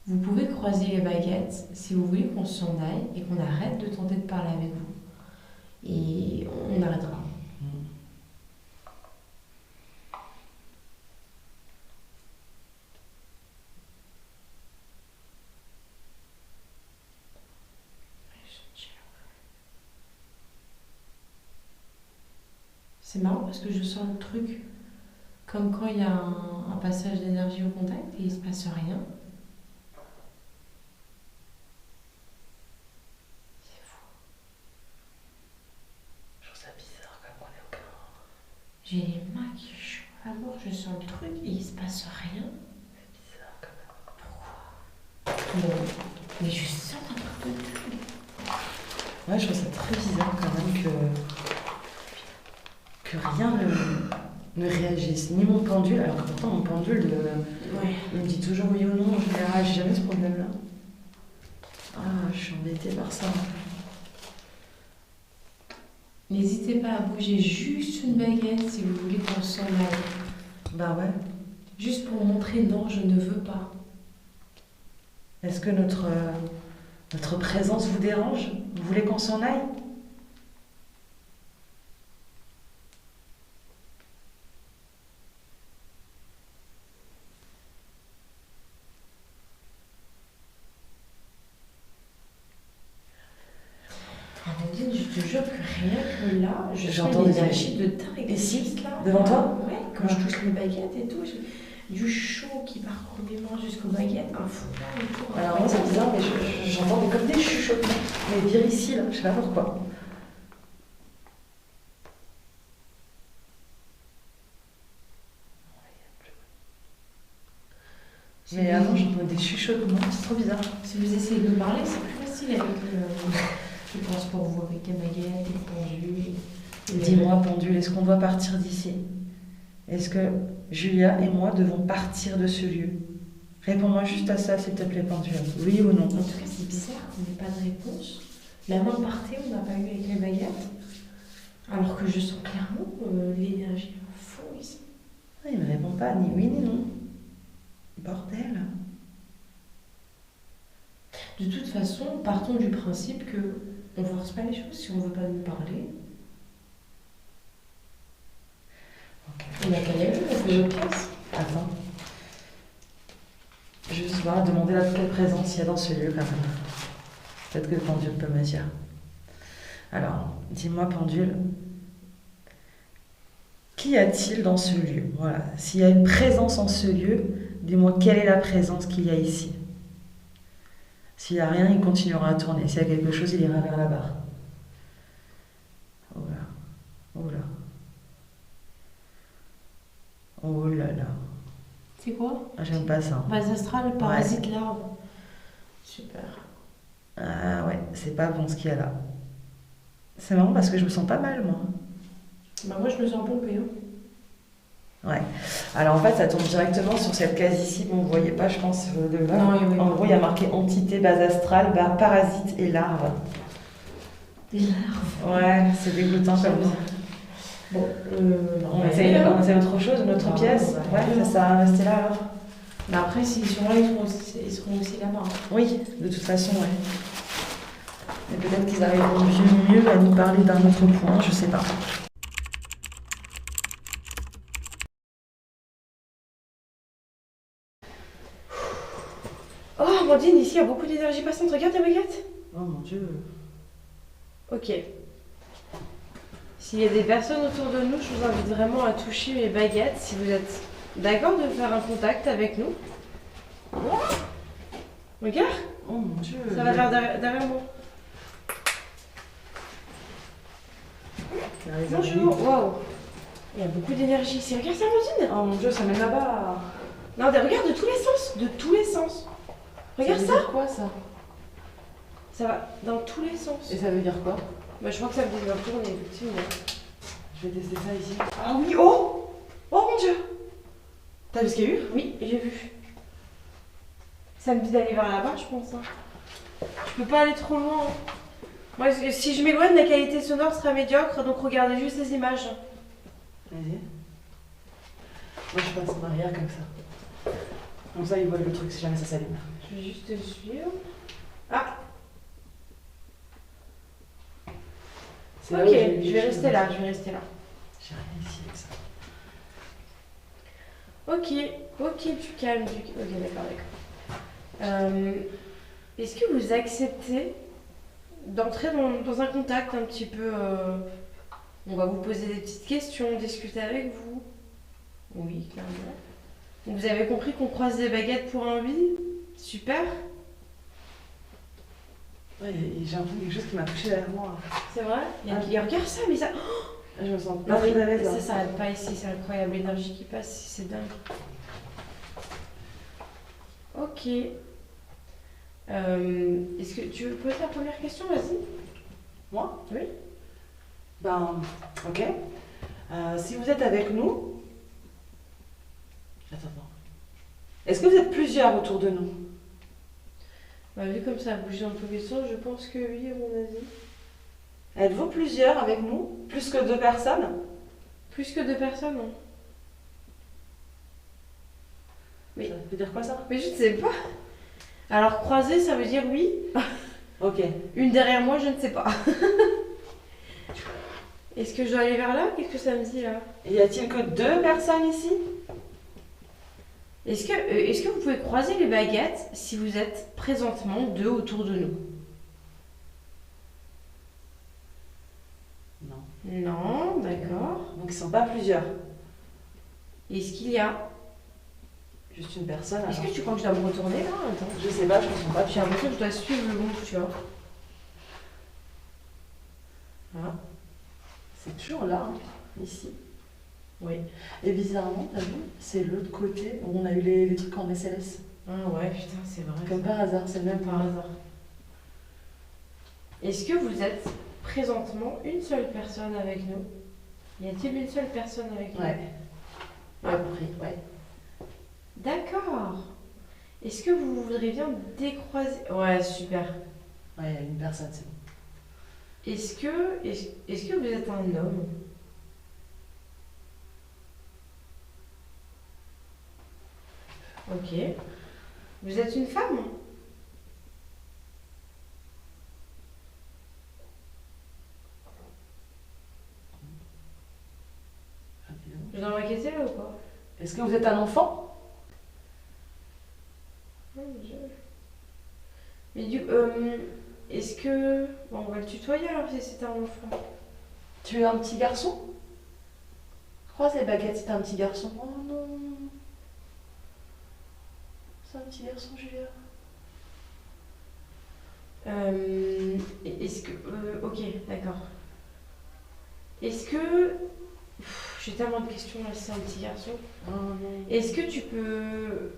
Vous pouvez croiser les baguettes si vous voulez qu'on s'en aille et qu'on arrête de tenter de parler avec vous. Et on arrêtera. C'est marrant parce que je sens le truc comme quand il y a un passage d'énergie au contact et il se passe rien. C'est fou. Je trouve ça bizarre comme qu'on ait aucun. J'ai les mains qui chauffent à mort, je sens le truc et il se passe rien. C'est bizarre quand même. Bon, mais je sens un truc de dingue. Ouais, je trouve ça très bizarre quand même que rien ne réagisse. Ni mon pendule, alors que pourtant mon pendule, il me dit toujours oui ou non en général. J'ai jamais ce problème-là. Ah, je suis embêtée par ça. N'hésitez pas à bouger juste une baguette si vous voulez qu'on s'en aille. Bah ouais. Juste pour montrer non, je ne veux pas. Est-ce que notre présence vous dérange? Vous voulez qu'on s'en aille? Amandine, je te jure que rien que là, J'entends des des énergies de dingue. Ici, juste là. devant toi? Ouais, quand je touche les baguettes et tout, du chaud qui parcourt mes mains jusqu'aux baguettes, un foulard et tout. Alors moi c'est bizarre, mais j'entends comme des chuchotements. Mais dire ici, là, je sais pas pourquoi. Mais avant j'entendais des chuchotements, c'est trop bizarre. Si vous essayez de me parler, c'est plus facile avec je pense pour vous, avec les baguettes, les pendules. Dis-moi, pendule, est-ce qu'on doit partir d'ici? Est-ce que Julia et moi devons partir de ce lieu? Réponds-moi juste à ça, s'il te plaît, pendule. Oui ou non? En tout cas, c'est bizarre qu'on n'ait pas de réponse. La main partait, on n'a pas eu avec les baguettes. Alors que je sens clairement l'énergie à fond ici. Ah, il me répond pas, ni oui ni non. Bordel. De toute façon, partons du principe que on ne force pas les choses si on ne veut pas nous parler. Ok. On a qu'à y aller, on fait notre pièce. Attends. Juste voir, demander à quelle présence il y a dans ce lieu quand même. Peut-être que le pendule peut me dire. Alors, dis-moi pendule, qu'y a-t-il dans ce lieu? Voilà. S'il y a une présence en ce lieu, dis-moi quelle est la présence qu'il y a ici. S'il n'y a rien, il continuera à tourner. S'il y a quelque chose, il ira vers la barre. Oh là. Oh là. Oh là là. C'est quoi? Ah, j'aime pas ça. Base astrale, parasite larve. Super. Ah ouais, c'est pas bon ce qu'il y a là. C'est marrant parce que je me sens pas mal, moi. Bah moi, je me sens pompée. Hein. Ouais. Alors en fait, ça tombe directement sur cette case ici. Bon, vous voyez pas, je pense, de là. Non, oui. En gros, il y a marqué entité, base astrale, parasite et larve. Des larves. Ouais, c'est dégoûtant comme ça. Bon, On essaye autre chose, une autre pièce. bah, Ouais, ça sert à rester là alors. Mais après, s'ils sont là, ils seront aussi là-bas. Hein. Oui, de toute façon, ouais. Mais peut-être qu'ils arriveront mieux à nous parler d'un autre point, je sais pas. Oh, Amandine, ici, il y a beaucoup d'énergie passante. Regarde tes baguettes. Oh mon Dieu. Ok. S'il y a des personnes autour de nous, je vous invite vraiment à toucher mes baguettes si vous êtes d'accord de faire un contact avec nous. Regarde, Oh mon Dieu. ça va vers derrière moi. Bonjour. Waouh. Il y a beaucoup d'énergie ici. Regarde ça, Amandine. Oh mon Dieu, ça mène là-bas. Non, mais regarde de tous les sens. De tous les sens. Regarde ça. Ça veut dire quoi ça? Ça va dans tous les sens. Et ça veut dire quoi? Bah, je crois que ça me dit de retourner, effectivement. Je vais tester ça ici. Ah oui, oh. Oh mon Dieu. T'as vu ce qu'il y a eu? Oui, j'ai vu. Ça me dit d'aller vers là-bas, je pense. Hein. Je peux pas aller trop loin. Hein. Moi, si je m'éloigne, la qualité sonore sera médiocre, donc regardez juste les images. Vas-y. Moi je passe en arrière comme ça. Comme ça ils voient le truc si jamais ça s'allume. Je vais juste te suivre. Ah, C'est ok, là où j'ai eu je quelque vais chose rester de- là, je vais rester là. J'ai rien ici avec ça. Ok, tu calmes. Ok, d'accord. Est-ce que vous acceptez d'entrer dans un contact un petit peu On va vous poser des petites questions, discuter avec vous. Oui, clairement. Donc, vous avez compris qu'on croise des baguettes pour un oui? Super. Ouais, j'ai l'impression quelque chose qui m'a touché derrière moi. C'est vrai? Ah. Regarde ça, mais ça. Je me sens Non, pas mais très à l'aise. ça s'arrête pas ici, c'est incroyable l'énergie qui passe ici, c'est dingue. Ok. Est-ce que tu veux poser la première question? Vas-y. Moi? Oui. Ben, ok. Si vous êtes avec nous... Attends. Est-ce que vous êtes plusieurs autour de nous? Bah, vu comme ça a bougé dans tous les sens, je pense que oui, à mon avis. Êtes-vous plusieurs avec nous? Plus que 2 personnes? Plus que 2 personnes, non? Oui. Ça veut dire quoi ça? Mais je ne sais pas. Alors, croiser, ça veut dire oui. Ok. Une derrière moi, je ne sais pas. Est-ce que je dois aller vers là? Qu'est-ce que ça me dit là? Y a-t-il que 2 personnes ici? Est-ce que vous pouvez croiser les baguettes si vous êtes présentement 2 autour de nous? Non. Non, d'accord. Donc ils sont pas plusieurs. Est-ce qu'il y a... Juste une personne. Est-ce alors. que tu crois que je dois me retourner là? Attends. Je sais pas, je ne sens pas. J'ai l'impression que je dois suivre le groupe, tu vois. Voilà. C'est toujours là, hein, ici. Oui. Et bizarrement, t'as vu, c'est l'autre côté où on a eu les trucs en SLS. Ah ouais, putain, c'est vrai. Comme par hasard, c'est le même Par hasard. Est-ce que vous êtes présentement une seule personne avec nous? Y a-t-il une seule personne avec nous? Ouais. Ouais, compris, ouais. D'accord. Est-ce que vous voudriez bien décroiser? Ouais, super. Ouais, il y a une personne, c'est bon. Est-ce que vous êtes un homme? Ok. Vous êtes une femme? Je dois m'inquiéter là ou pas? Est-ce que vous êtes un enfant? Oh mon Dieu. Mais est-ce que... Bon, on va le tutoyer alors si c'est un enfant. Tu es un petit garçon? Croise les baguettes si t'es un petit garçon. Oh non. C'est un petit garçon, Julia. Est-ce que... ok, d'accord. Est-ce que... J'ai tellement de questions là, si c'est un petit garçon. Oh non. Est-ce que tu peux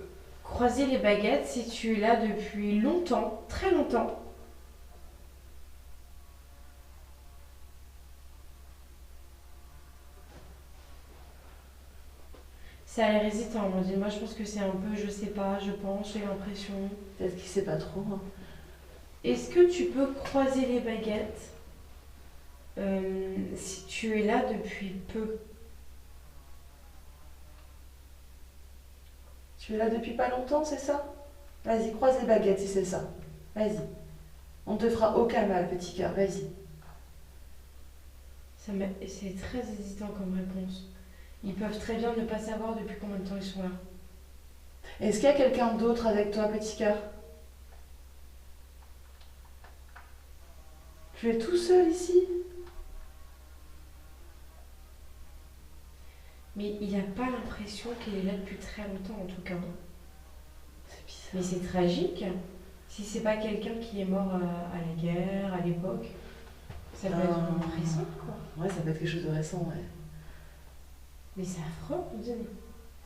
croiser les baguettes si tu es là depuis longtemps, très longtemps? Ça a l'air hésitant, moi je pense que c'est un peu, je sais pas, je pense, j'ai l'impression. Peut-être qu'il sait pas trop. Hein. Est-ce que tu peux croiser les baguettes si tu es là depuis peu? Tu es là depuis pas longtemps, c'est ça? Vas-y, croise les baguettes si c'est ça. Vas-y. On te fera aucun mal, petit cœur, vas-y. C'est très hésitant comme réponse. Ils peuvent très bien ne pas savoir depuis combien de temps ils sont là. Est-ce qu'il y a quelqu'un d'autre avec toi, petit cœur? Tu es tout seul ici? Mais il n'a pas l'impression qu'il est là depuis très longtemps en tout cas. C'est bizarre. Mais c'est tragique. Si c'est pas quelqu'un qui est mort à la guerre, à l'époque, ça peut être récent quoi. Ouais, ça peut être quelque chose de récent, ouais. Mais c'est affreux, on dirait.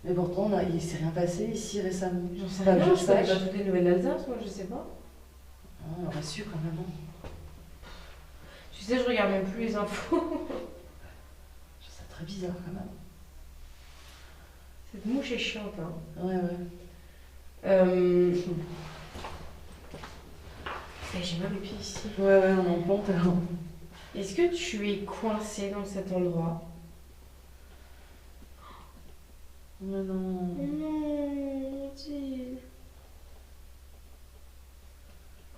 Mais pourtant, il s'est rien passé ici récemment. J'en sais Pas que rien, je je connais sache. pas toutes les nouvelles d'Alsace, moi je sais pas. Ah, on aurait su quand même. Hein. Tu sais, je regarde même plus les infos. Je trouve ça très bizarre quand même. Cette mouche est chiante, hein. Ouais, ouais. J'ai mal aux pieds ici. Ouais, ouais, on en plante alors. Est-ce que tu es coincé dans cet endroit? Mais non. Non, dis.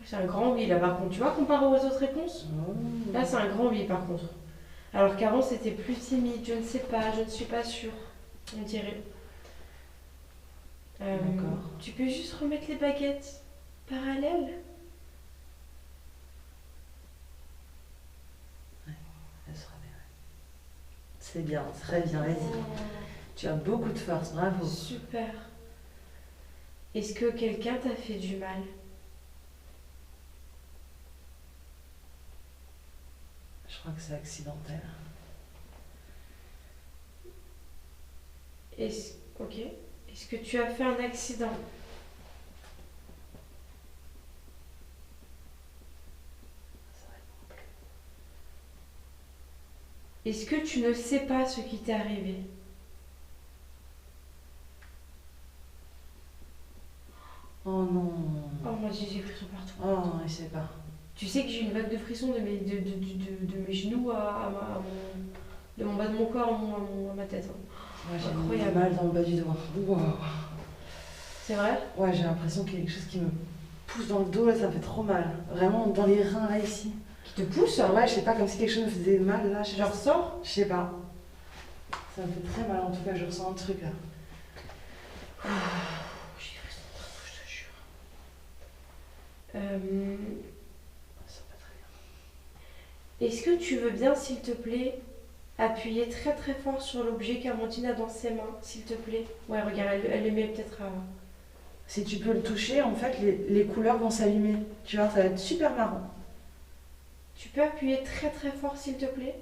C'est un grand oui là par contre. Tu vois, comparé aux autres réponses? Oh. Là, c'est un grand oui par contre. Alors qu'avant, c'était plus timide. Je ne sais pas, je ne suis pas sûre. On dirait. D'accord. Tu peux juste remettre les baguettes parallèles? Elle sera bien. C'est bien, très bien, vas-y. Tu as beaucoup de force, bravo. Super. Est-ce que quelqu'un t'a fait du mal? Je crois que c'est accidentel. Ok. Est-ce que tu as fait un accident? Est-ce que tu ne sais pas ce qui t'est arrivé? Oh non. Oh, moi j'ai des frissons partout. Oh, je sais pas. Tu sais que j'ai une vague de frissons de mes genoux de mon bas de mon corps à ma tête. Moi, j'ai Incroyable. mal dans le bas du doigt. Wow. C'est vrai? Ouais, j'ai l'impression qu'il y a quelque chose qui me pousse dans le dos, là, ça me fait trop mal. Vraiment, dans les reins, là, ici. Qui te pousse? Ouais, je sais pas, comme si quelque chose me faisait mal, là. Je ressors? Je sais pas. Ça me fait très mal, en tout cas, je ressens un truc, là. J'ai des frissons partout, je te jure. Ça va très bien. Est-ce que tu veux bien, s'il te plaît, appuyer très très fort sur l'objet qu'Amandine a dans ses mains, s'il te plaît? Ouais, regarde, elle le met peut-être à... Si tu peux le toucher, en fait, les couleurs vont s'allumer. Tu vois, ça va être super marrant. Tu peux appuyer très très fort, s'il te plaît?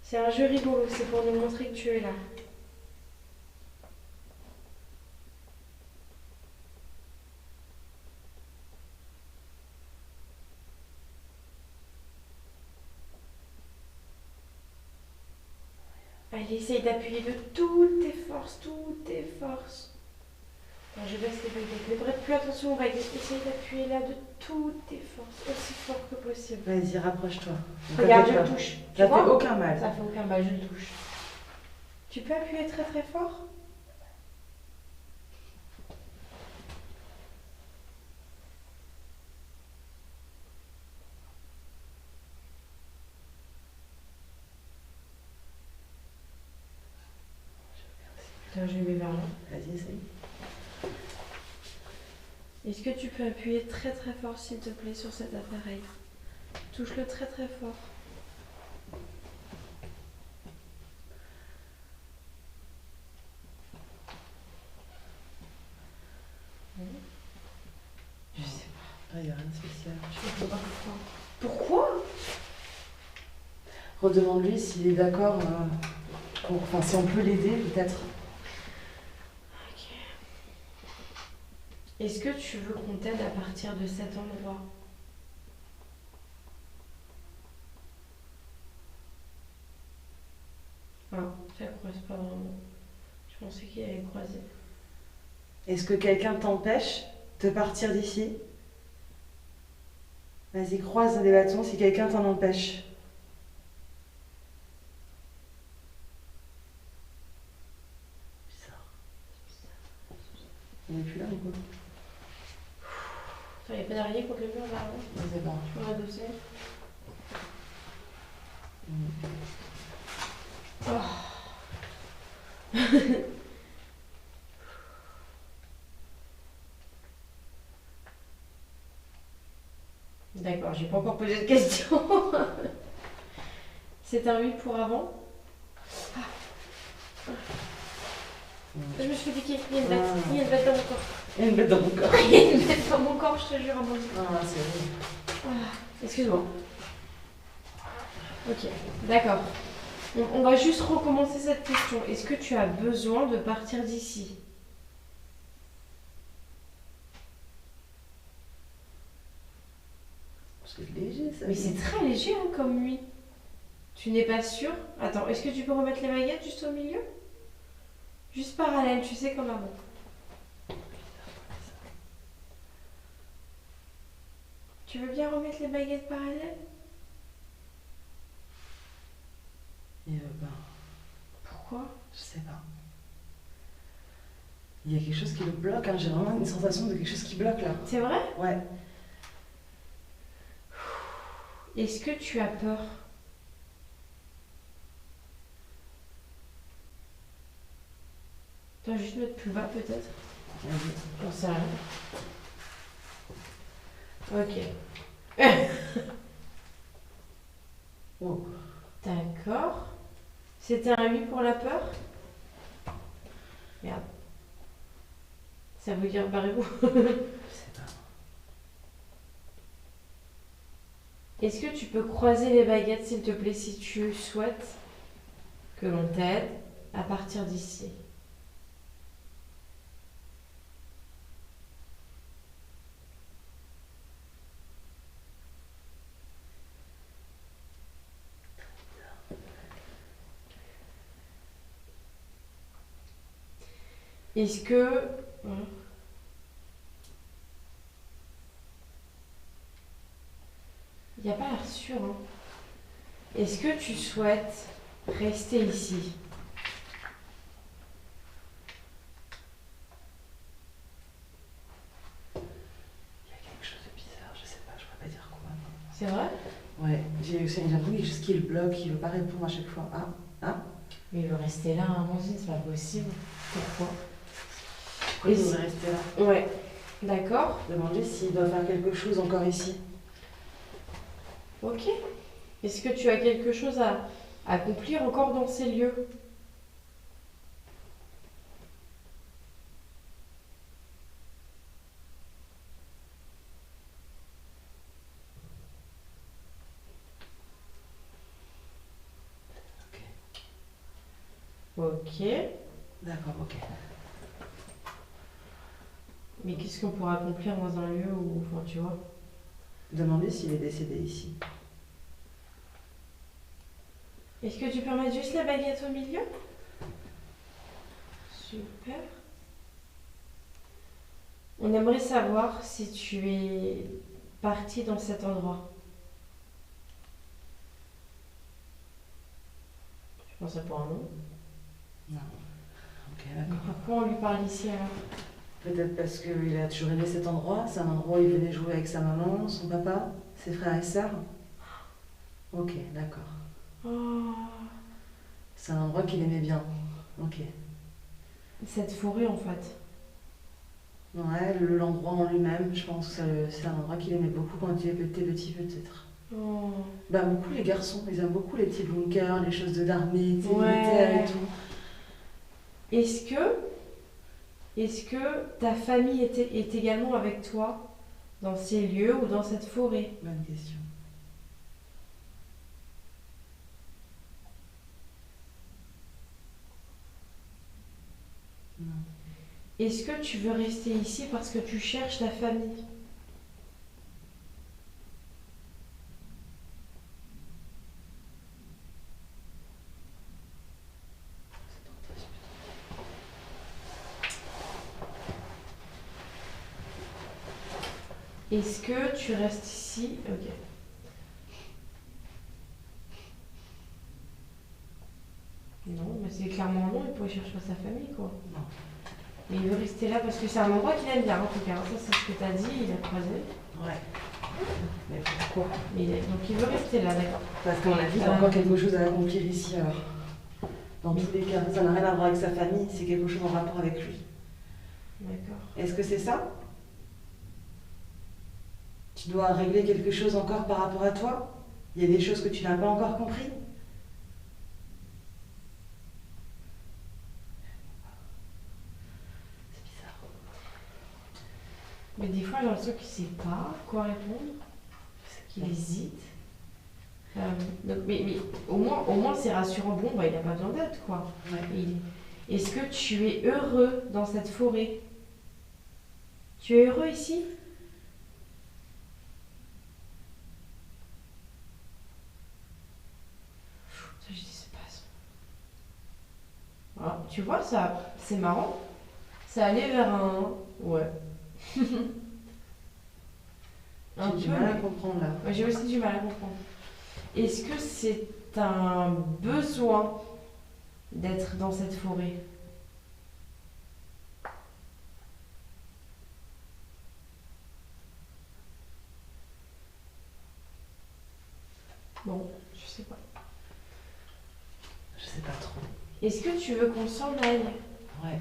C'est un jeu rigolo, c'est pour nous montrer que tu es là. Allez, essaye d'appuyer de toutes tes forces, toutes tes forces. Non, je baisse les baguettes. Ne prête plus attention aux baguettes. Essaye d'appuyer là de toutes tes forces, aussi fort que possible. Vas-y, rapproche-toi. Regarde, je le touche. Tu Ça vois? fait aucun mal. Ça fait aucun mal, je le touche. Tu peux appuyer très très fort? Putain, je vais vers là. Vas-y, essaye. Est-ce que tu peux appuyer très très fort, s'il te plaît, sur cet appareil? Touche-le très très fort. Je sais pas. Il n'y a rien de spécial. Je sais pas pourquoi. Pourquoi? Redemande-lui s'il est d'accord. Enfin, si on peut l'aider, peut-être. Ok. Est-ce que tu veux qu'on t'aide à partir de cet endroit? Ah, ça croise pas vraiment. Je pensais qu'il allait croiser. Est-ce que quelqu'un t'empêche de partir d'ici? Vas-y, croise des bâtons si quelqu'un t'en empêche. Bizarre. Il n'est plus là ou quoi? Il n'y a pas d'araignée contre le mur là, non? Je sais pas. Je peux m'adosser. D'accord, j'ai pas encore posé de questions. C'est un 8 pour avant. Je me suis fait piquer. Il y a une bête. Il y a une bête dans mon corps. Il y a une bête dans mon corps. Il y a une bête dans mon corps, je te jure, Amandine. Ah, c'est horrible. Excuse-moi. Ok, d'accord. On va juste recommencer cette question. Est-ce que tu as besoin de partir d'ici? C'est léger, ça. Mais c'est très léger hein, comme nuit. Tu n'es pas sûr? Attends, est-ce que tu peux remettre les baguettes juste au milieu? Juste parallèle, tu sais, comme avant. Tu veux bien remettre les baguettes parallèles? Il veut pas. Pourquoi? Je sais pas. Il y a quelque chose qui le bloque, hein. J'ai vraiment une sensation de quelque chose qui bloque là. C'est vrai? Ouais. Est-ce que tu as peur? Tu vas juste mettre plus bas peut-être? Vas-y. J'en sais rien. Ok. Oh. D'accord. C'était un oui pour la peur? Merde. Ça veut dire barrez-vous. Je sais pas. Est-ce que tu peux croiser les baguettes, s'il te plaît, si tu souhaites que l'on t'aide à partir d'ici? Est-ce que... Il n'y a pas l'air sûr, hein. Est-ce que tu souhaites rester ici? Il y a quelque chose de bizarre, je sais pas, je pourrais pas dire quoi. C'est vrai? Ouais, j'ai l'impression qu'il y a quelque chose qui le bloque, il veut pas répondre à chaque fois. Mais il veut rester là, hein, Amandine, c'est pas possible. Pourquoi? Pourquoi il devrait rester là? Ouais, d'accord. Demander s'il doit faire quelque chose encore ici. Ok. Est-ce que tu as quelque chose à accomplir encore dans ces lieux? Ok. D'accord, ok. Mais qu'est-ce qu'on pourra accomplir dans un lieu où, enfin, tu vois? Demander s'il est décédé ici. Est-ce que tu peux mettre juste la baguette au milieu? Super. On aimerait savoir si tu es parti dans cet endroit. Je pense pour un nom. Non. Ok, Mais d'accord. pourquoi on lui parle ici alors? Peut-être parce qu'il a toujours aimé cet endroit. C'est un endroit où il venait jouer avec sa maman, son papa, ses frères et sœurs. Ok, d'accord. Oh, C'est un endroit qu'il aimait bien. Ok. cette forêt en fait. Ouais, l'endroit en lui-même, je pense que c'est un endroit qu'il aimait beaucoup quand il était petit, peut-être. Oh. Bah, beaucoup les garçons, ils aiment beaucoup les petits bunkers, les choses d'armée, tu sais, Ouais. militaires et tout. Est-ce que ta famille est également avec toi dans ces lieux ou dans cette forêt? Bonne question. Non. Est-ce que tu veux rester ici parce que tu cherches ta famille? Est-ce que tu restes ici? Ok. Non, mais c'est clairement non, il pourrait chercher sa famille, quoi. Non. Mais il veut rester là parce que c'est un endroit qu'il aime bien, en tout cas. Ça, c'est ce que tu as dit, il a croisé. Ouais. Mais pourquoi? Donc il veut rester là, d'accord. Parce qu'à mon avis, il a encore quelque chose à accomplir ici, alors. Dans tous les cas, ça n'a rien à voir avec sa famille, c'est quelque chose en rapport avec lui. D'accord. Est-ce que c'est ça? Tu dois régler quelque chose encore par rapport à toi? Il y a des choses que tu n'as pas encore compris? C'est bizarre. Mais des fois, j'ai l'impression qu'il ne sait pas quoi répondre, qu'il hésite. Mais au moins c'est rassurant. Bon, bah, il n'a pas besoin d'aide, quoi. Ouais. Est-ce que tu es heureux dans cette forêt? Tu es heureux ici? Ça, je dis, c'est pas ça. Voilà, tu vois, ça, c'est marrant. Ça allait vers un... Ouais. Un J'ai du peu, mal à mais- comprendre là. Ouais, j'ai aussi du mal à comprendre. Est-ce que c'est un besoin d'être dans cette forêt? Bon, je sais pas. Je sais pas trop. Est-ce que tu veux qu'on s'en aille? Ouais.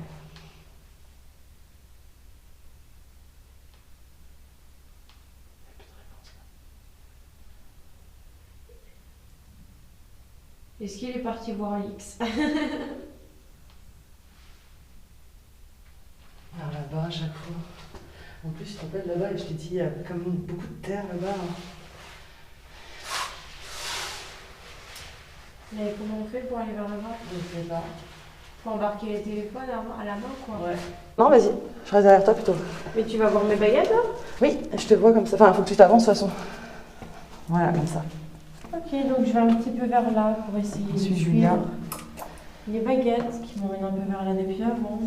Est-ce qu'il est parti voir X? Alors là-bas, à chaque fois. En plus, tu te rappelles là-bas, et je t'ai dit, il y a comme beaucoup de terre là-bas. Hein. Mais comment on fait pour aller vers là-bas? Je sais pas. Faut embarquer les téléphones à la main, quoi. Ouais. Non, vas-y, je reste derrière toi plutôt. Mais tu vas voir mes baguettes, là? Oui, je te vois comme ça. Enfin, il faut que tu t'avances de toute façon. Voilà, comme ça. Ok, donc je vais un petit peu vers là pour essayer de Ensuite, suivre Julia. les baguettes qui m'emmènent un peu vers là depuis avant.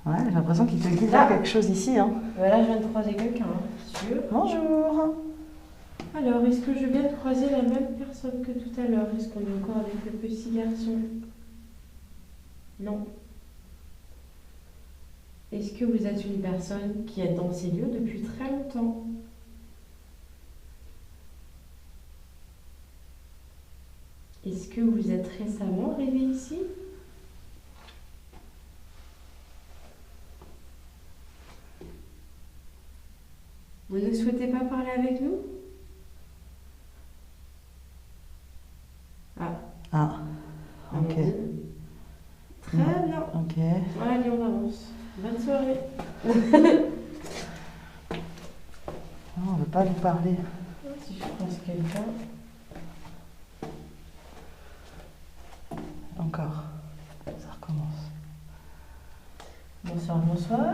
Ouais, j'ai l'impression qu'il te guide vers quelque chose ici. Hein. Là, je viens de croiser quelqu'un, hein, sûr. Bonjour. Alors, est-ce que je viens de croiser la même personne que tout à l'heure? Est-ce qu'on est encore avec le petit garçon? Non. Est-ce que vous êtes une personne qui est dans ces lieux depuis très longtemps? Est-ce que vous êtes récemment arrivé ici? Vous ne souhaitez pas parler avec nous? Ah, ok. Très bien. Ok. Allez, on avance. Bonne soirée. Non, on veut pas nous parler. Si je pense quelqu'un. Encore. Ça recommence. Bonsoir, bonsoir.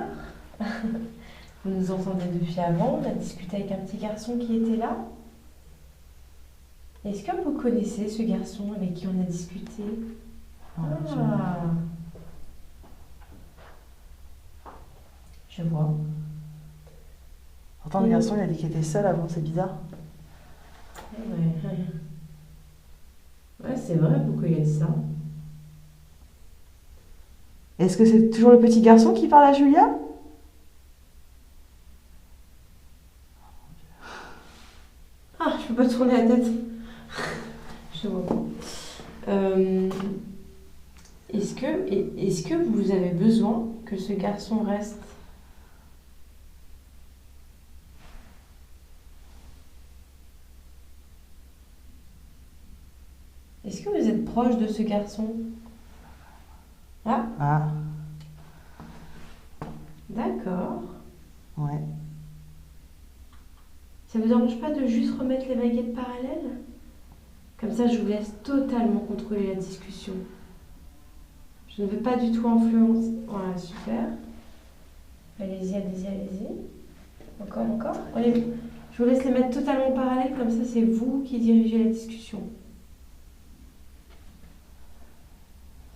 Vous nous entendez depuis avant. On a discuté avec un petit garçon qui était là. Est-ce que vous connaissez ce garçon avec qui on a discuté? Ah. Je vois. Pourtant, le garçon, il a dit qu'il était seul avant, c'est bizarre. Ouais, c'est vrai, pourquoi il y a de ça? Est-ce que c'est toujours le petit garçon qui parle à Julia? Ah, je peux pas tourner la tête. Je vois pas. Est-ce que vous avez besoin que ce garçon reste? Est-ce que vous êtes proche de ce garçon? Ah, Ah, d'accord. ouais. Ça vous dérange pas de juste remettre les baguettes parallèles? Comme ça, je vous laisse totalement contrôler la discussion. Je ne veux pas du tout influencer. Voilà, super. Allez-y, allez-y, allez-y. Encore, encore. Allez, je vous laisse les mettre totalement parallèles, comme ça, c'est vous qui dirigez la discussion.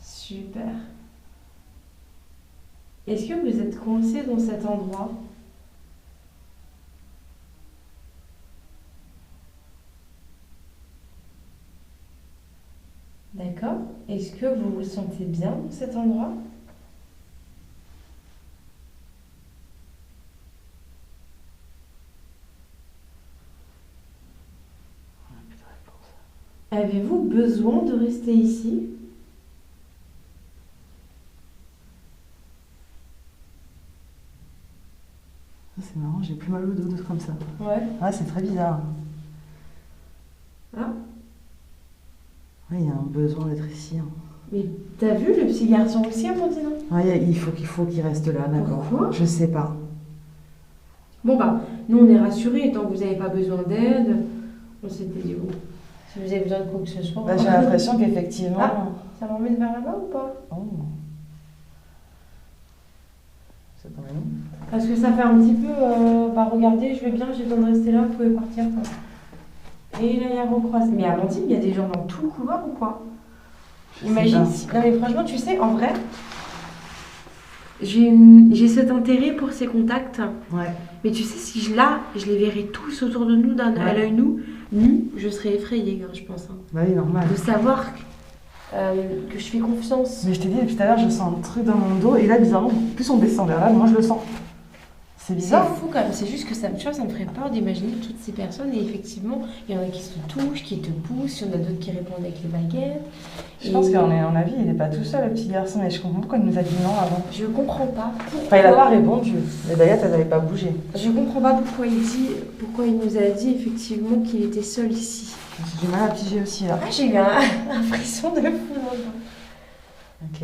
Super. Est-ce que vous êtes coincé dans cet endroit? D'accord. Est-ce que vous vous sentez bien dans cet endroit? Avez-vous besoin de rester ici? C'est marrant, j'ai plus mal au dos, de trucs comme ça. Ouais. Ouais, c'est très bizarre. Ah. Oui, il y a un besoin d'être ici. Hein. Mais t'as vu le petit garçon aussi, Amandine? Ouais, il faut qu'il reste là, d'accord. Pourquoi? Je sais pas. Bon bah, nous on est rassurés, tant que vous n'avez pas besoin d'aide, on s'était dit bon, si vous avez besoin de quoi que ce soit. Bah, j'ai l'impression qu'effectivement. Ah, ça m'emmène vers là-bas ou pas? Oh. C'est tombé où? Parce que ça fait un petit peu, bah regardez, je vais bien, j'ai besoin de rester là, vous pouvez partir quoi. Et là il y a recroisé. Mais Amandine, il y a des gens dans tout le couloir ou quoi? Imagine si. Non mais franchement, tu sais, en vrai, j'ai cet intérêt pour ces contacts. Ouais. Mais tu sais, si je les verrais tous autour de nous, à l'œil nu, je serais effrayée, je pense. Hein. Bah oui, normal. De savoir que je fais confiance. Mais je t'ai dit depuis tout à l'heure, je sens un truc dans mon dos, et là, bizarrement, plus on descend vers là, moi je le sens. C'est C'est bizarre. fou quand même, c'est juste que ça, tu vois, ça me ferait peur d'imaginer toutes ces personnes et effectivement, il y en a qui se touchent, qui te poussent, il y en a d'autres qui répondent avec les baguettes. Je pense qu'à mon avis, il n'est pas tout seul, le petit garçon, mais je comprends pourquoi il nous a dit non avant. Je comprends pas pourquoi. Enfin, il n'a pas répondu. Les baguettes, elles n'avaient pas bougé. Je comprends pas pourquoi il nous a dit effectivement qu'il était seul ici. J'ai du mal à piger aussi, là. Ah, j'ai eu un frisson de fou. Ok.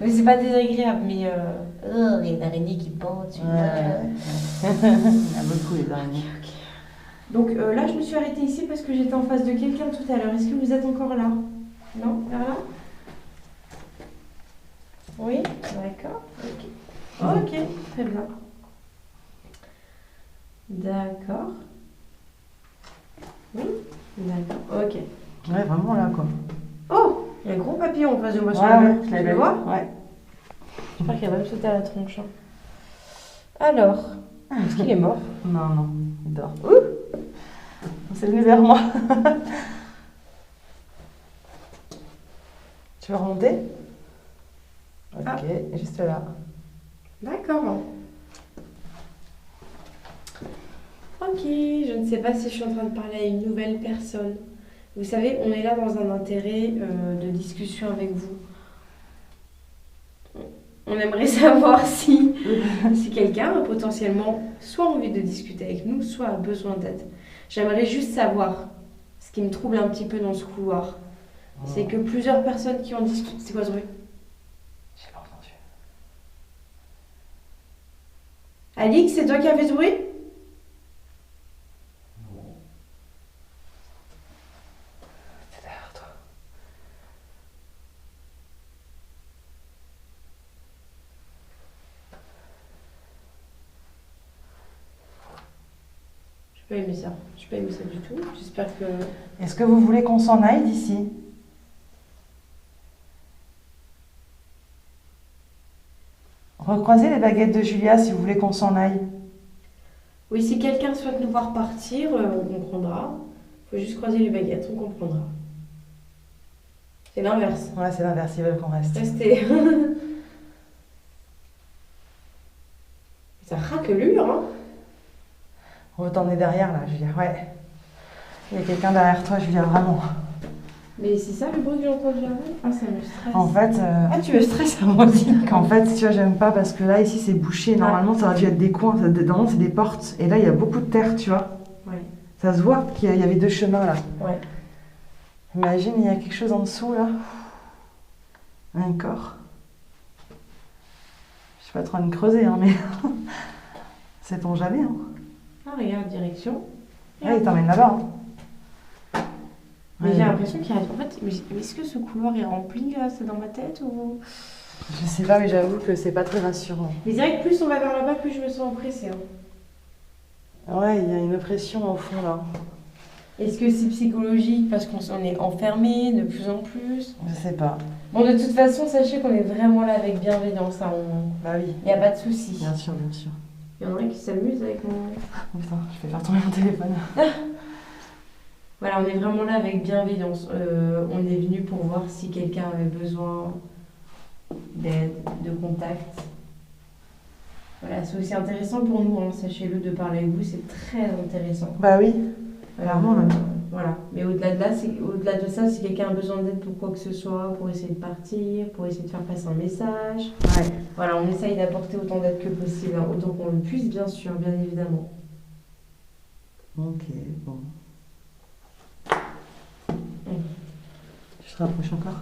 Mais c'est pas désagréable, mais il y a une araignée qui pend. Tu vois. Il y en a beaucoup, les araignées. Donc là, je me suis arrêtée ici parce que j'étais en face de quelqu'un tout à l'heure. Est-ce que vous êtes encore là? Non? Vers là? Oui? D'accord. Ok. Ok, très bien. D'accord. Oui? D'accord. Ok. Ouais, vraiment là, quoi. Oh! Il y a un gros papillon en face de moi sur Ouais, le ouais, mur. je Tu l'avais le vu. vois? Ouais. J'espère qu'il va même sauter à la tronche. Hein. Alors, est-ce qu'il est mort? Non, non, il dort. Ouh! C'est venu vers moi. Tu veux remonter? Ok, Ah. juste là. D'accord. Ok, je ne sais pas si je suis en train de parler à une nouvelle personne. Vous savez, on est là dans un intérêt de discussion avec vous. On aimerait savoir si quelqu'un a potentiellement soit envie de discuter avec nous, soit a besoin d'aide. J'aimerais juste savoir ce qui me trouble un petit peu dans ce couloir. C'est que plusieurs personnes qui ont discuté... C'est quoi ce bruit? J'ai pas entendu. Alix, c'est toi qui as fait ce bruit? C'est derrière toi. J'ai pas aimé ça. J'ai pas aimé ça du tout. J'espère que... Est-ce que vous voulez qu'on s'en aille d'ici? Recroisez les baguettes de Julia si vous voulez qu'on s'en aille. Oui, si quelqu'un souhaite nous voir partir, on comprendra. Il faut juste croiser les baguettes, on comprendra. C'est l'inverse. Ouais, c'est l'inverse, ils veulent qu'on reste. Restez. Ça raquelure, hein? On va t'emmener derrière là, Julia. Ouais. Il y a quelqu'un derrière toi, Julia, vraiment. Mais c'est ça le bruit que j'ai entendu avant? Ah, ça me stresse. En fait, Ah, tu me stresses, moi aussi. en fait, tu vois, j'aime pas parce que là, ici, c'est bouché. Normalement, ça aurait dû être des coins. Normalement, c'est des portes. Et là, il y a beaucoup de terre, tu vois. Ouais. Ça se voit qu'il y avait deux chemins là. Ouais. Imagine, il y a quelque chose en dessous là. Un corps. Je sais pas trop me creuser, hein, mais. Sait-on jamais, hein. Ah, regarde, direction. Ah, il t'emmène là-bas. Hein. Mais Ouais. j'ai l'impression qu'il y a... En fait, mais est-ce que ce couloir est rempli, là? C'est dans ma tête ou... Je sais pas, mais j'avoue que c'est pas très rassurant. Mais direct, plus on va vers là-bas, plus je me sens oppressée. Hein. Ouais, il y a une oppression au fond là. Est-ce que c'est psychologique parce qu'on est enfermé de plus en plus? Je sais pas. Bon, de toute façon, sachez qu'on est vraiment là avec bienveillance. Hein. Bah oui. Il n'y a pas de souci. Bien sûr, bien sûr. Il y en a qui s'amusent avec mon... Oh, putain, je vais faire tomber mon téléphone. Voilà, on est vraiment là avec bienveillance. On est venu pour voir si quelqu'un avait besoin d'aide, de contact. Voilà, c'est aussi intéressant pour nous, hein, sachez-le, de parler avec vous, c'est très intéressant. Bah oui. Clairement, même. Voilà, mais au-delà de ça, si quelqu'un a besoin d'aide pour quoi que ce soit, pour essayer de partir, pour essayer de faire passer un message, Ouais. voilà, on essaye d'apporter autant d'aide que possible, hein, autant qu'on le puisse, bien sûr, bien évidemment. Ok, bon. Je te rapproche encore.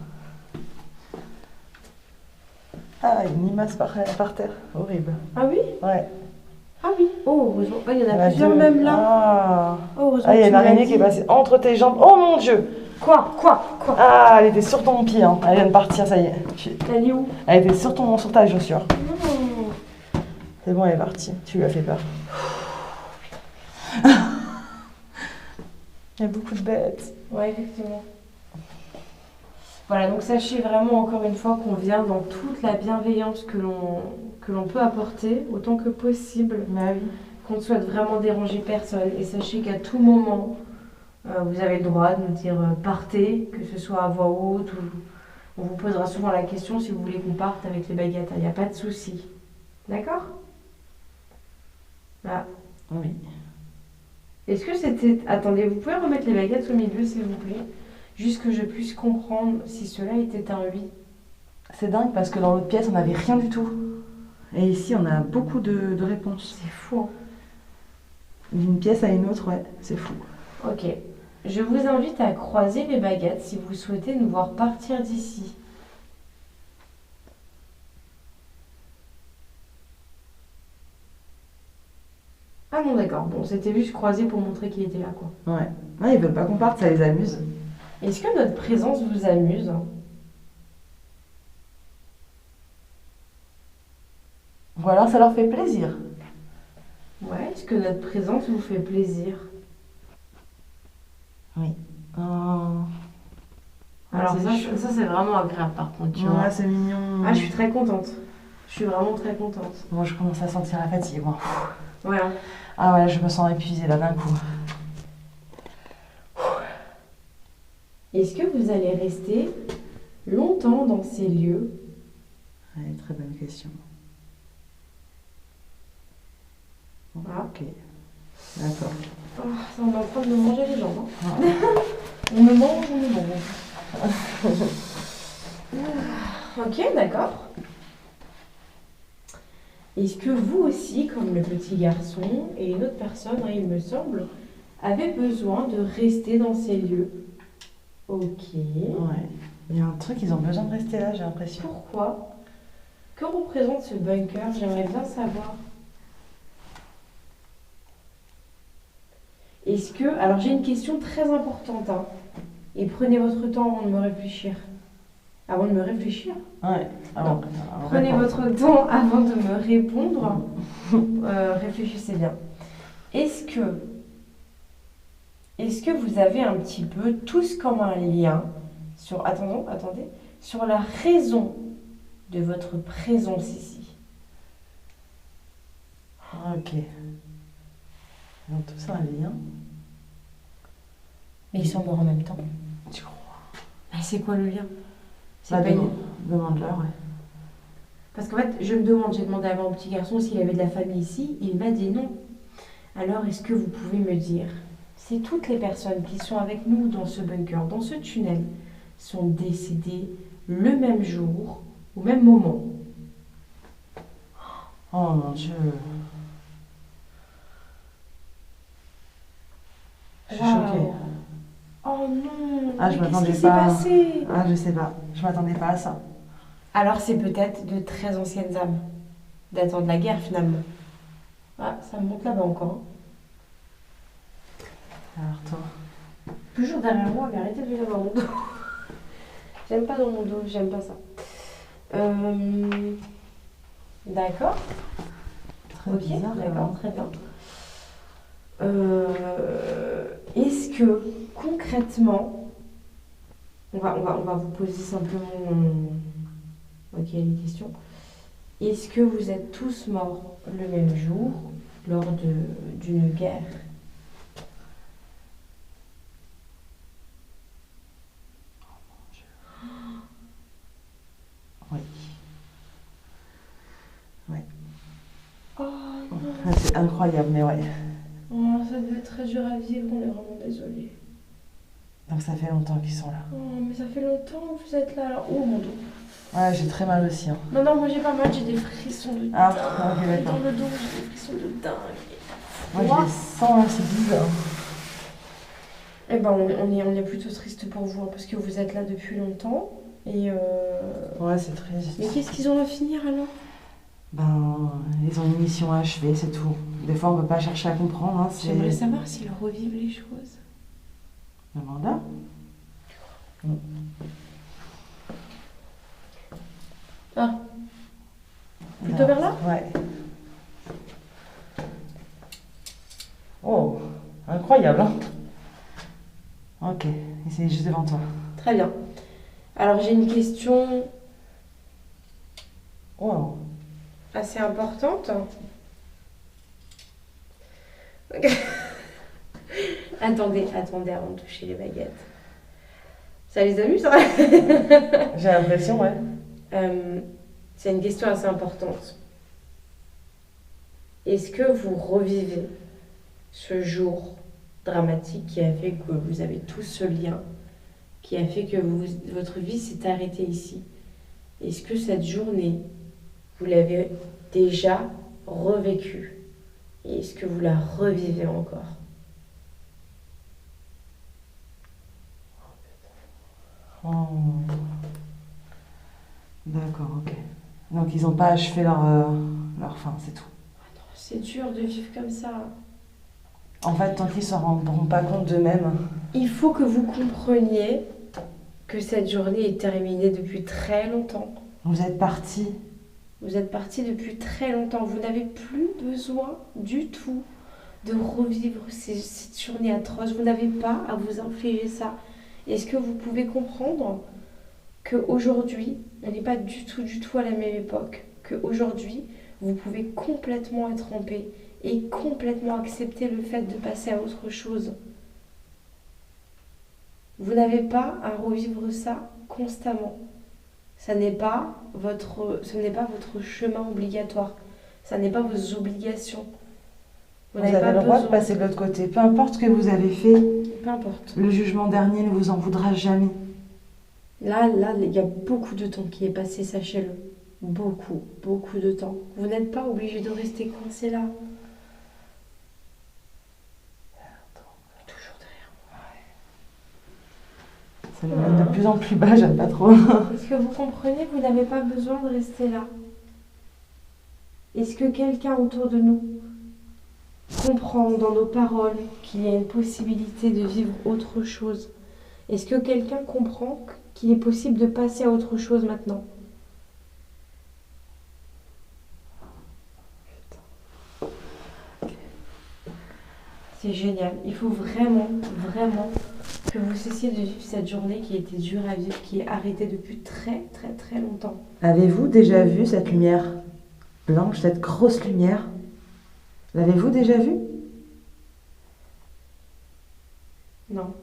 Ah, une limace par terre. Horrible. Ah oui? Ouais. Ah oui. Oh, heureusement. Ah, il y en a Bah, plusieurs deux. même là. Ah, Oh, heureusement Ah, il y a que une tu me l'as araignée dit. qui est passée entre tes jambes. Oh mon dieu! Quoi? Ah, elle était sur ton pied. Hein. Elle vient de partir, ça y est. Elle est où? Elle était sur ta chaussure. Non. C'est bon, elle est partie. Tu lui as fait peur. Il y a beaucoup de bêtes. Ouais, effectivement. Voilà, donc sachez vraiment encore une fois qu'on vient dans toute la bienveillance que l'on peut apporter, autant que possible, Bah oui. qu'on ne souhaite vraiment déranger personne. Et sachez qu'à tout moment, vous avez le droit de nous dire partez, que ce soit à voix haute ou on vous posera souvent la question si vous voulez qu'on parte avec les baguettes. Il n'y a pas de souci. D'accord? Ah. Oui. Est-ce que c'était... Attendez, vous pouvez remettre les baguettes au milieu, s'il vous plaît? Juste que je puisse comprendre si cela était un oui. C'est dingue parce que dans l'autre pièce, on n'avait rien du tout. Et ici, on a beaucoup de réponses. C'est fou, hein. D'une pièce à une autre, ouais, c'est fou. Ok. Je vous invite à croiser les baguettes si vous souhaitez nous voir partir d'ici. Ah non, d'accord. Bon, c'était juste croisé pour montrer qu'il était là, quoi. Ouais. Ouais, ils veulent pas qu'on parte, ça les amuse. Est-ce que notre présence vous amuse? Ou alors ça leur fait plaisir. Ouais, est-ce que notre présence vous fait plaisir? Oui. Alors c'est chou. ça c'est vraiment agréable par contre, tu vois. Ouais, c'est mignon. Ah, je suis très contente. Je suis vraiment très contente. Moi, je commence à sentir la fatigue, moi. Ouais, hein. Ah ouais, je me sens épuisée là d'un coup. Est-ce que vous allez rester longtemps dans ces lieux? Ouais, très bonne question. Ah. Ok. D'accord. Oh, ça, on est en train de me manger les jambes, hein. Ah. On me mange. Ok, d'accord. Est-ce que vous aussi, comme le petit garçon et une autre personne, hein, il me semble, avez besoin de rester dans ces lieux? Ok. Ouais. Il y a un truc, ils ont besoin de rester là, j'ai l'impression. Pourquoi? Que représente ce bunker? J'aimerais bien savoir. Est-ce que... Alors j'ai une question très importante, hein, et prenez votre temps avant de me réfléchir. Avant de me réfléchir? Ouais. Non. Prenez votre temps avant de me répondre. Réfléchissez bien. Est-ce que vous avez un petit peu tous comme un lien sur... Attendez. Sur la raison de votre présence ici? Ok. Ils ont tous un lien. Mais ils sont morts en même temps. Tu crois? Mais c'est quoi le lien? C'est Bah, pas une... demande-leur, ouais. Parce qu'en fait, j'ai demandé à mon petit garçon s'il avait de la famille ici, il m'a dit non. Alors, est-ce que vous pouvez me dire si toutes les personnes qui sont avec nous dans ce bunker, dans ce tunnel, sont décédées le même jour, au même moment? Oh mon Dieu. Je suis Waouh. choquée. Oh non. Ah, je mais m'attendais qu'est-ce qui s'est pas. passé? Ah, je sais pas. Je m'attendais pas à ça. Alors, c'est peut-être de très anciennes âmes, datant de la guerre finalement. Ah, ça me monte là-bas encore, hein. Alors toi? Toujours derrière moi, mais arrêtez de venir dans mon dos. J'aime pas dans mon dos, j'aime pas ça. D'accord. Très Ok, bizarre. d'accord, très bien. Est-ce que concrètement, on va vous poser simplement les questions. Est-ce que vous êtes tous morts le même jour lors d'une guerre? Oui. Ouais. Oh non. Ah, c'est incroyable, mais ouais. Oh, ça devait être très dur à vivre, on est vraiment désolé. Donc ça fait longtemps qu'ils sont là. Oh, mais ça fait longtemps que vous êtes là alors. Oh mon dos. Ouais, j'ai très mal aussi. Hein. Non, moi j'ai pas mal, j'ai des frissons de dingue. Ah, ok, d'accord. Dans le dos, j'ai des frissons de dingue. Moi, je les sens là, c'est bizarre. Eh ben, on est plutôt triste pour vous, hein, parce que vous êtes là depuis longtemps. Et Ouais, c'est triste. Mais qu'est-ce qu'ils ont à finir alors? Ben, ils ont une mission à achever, c'est tout. Des fois, on peut pas chercher à comprendre. Hein, J'aimerais savoir s'ils revivent les choses. Amanda? Ah. Plutôt vers là? Ouais. Oh, incroyable, hein? Ok, et c'est juste devant toi. Très bien. Alors j'ai une question Wow. assez importante. Attendez avant de toucher les baguettes. Ça les amuse, hein? J'ai l'impression, ouais. C'est une question assez importante. est-ce que vous revivez ce jour dramatique qui a fait que vous avez tous ce lien, qui a fait que votre vie s'est arrêtée ici? Est-ce que cette journée, vous l'avez déjà revécue? Et est-ce que vous la revivez encore? Oh. D'accord, ok. Donc ils n'ont pas achevé leur fin, c'est tout. C'est dur de vivre comme ça. En fait, tant qu'ils ne s'en rendront pas compte d'eux-mêmes. Il faut que vous compreniez que cette journée est terminée depuis très longtemps. Vous êtes partis. Vous êtes partis depuis très longtemps. Vous n'avez plus besoin du tout de revivre cette journée atroce. Vous n'avez pas à vous infliger ça. Est-ce que vous pouvez comprendre qu'aujourd'hui, on n'est pas du tout à la même époque, qu'aujourd'hui, vous pouvez complètement être en paix et complètement accepter le fait de passer à autre chose. Vous n'avez pas à revivre ça constamment. Ce n'est pas votre chemin obligatoire. Ça n'est pas vos obligations. Vous avez le droit de passer de l'autre côté. Peu importe ce que vous avez fait, peu importe. Le jugement dernier ne vous en voudra jamais. Là, il y a beaucoup de temps qui est passé, sachez-le. Beaucoup de temps. Vous n'êtes pas obligé de rester coincé là. Toujours derrière moi. Ça me met de plus en plus bas, j'aime pas trop. Est-ce que vous comprenez? Vous n'avez pas besoin de rester là. Est-ce que quelqu'un autour de nous comprend dans nos paroles qu'il y a une possibilité de vivre autre chose? Est-ce que quelqu'un comprend qu'il est possible de passer à autre chose maintenant? C'est génial. Il faut vraiment que vous cessiez de vivre cette journée qui a été dure à vivre, qui est arrêtée depuis très longtemps. Avez-vous déjà vu cette lumière blanche, cette grosse lumière? L'avez-vous déjà vue? Non.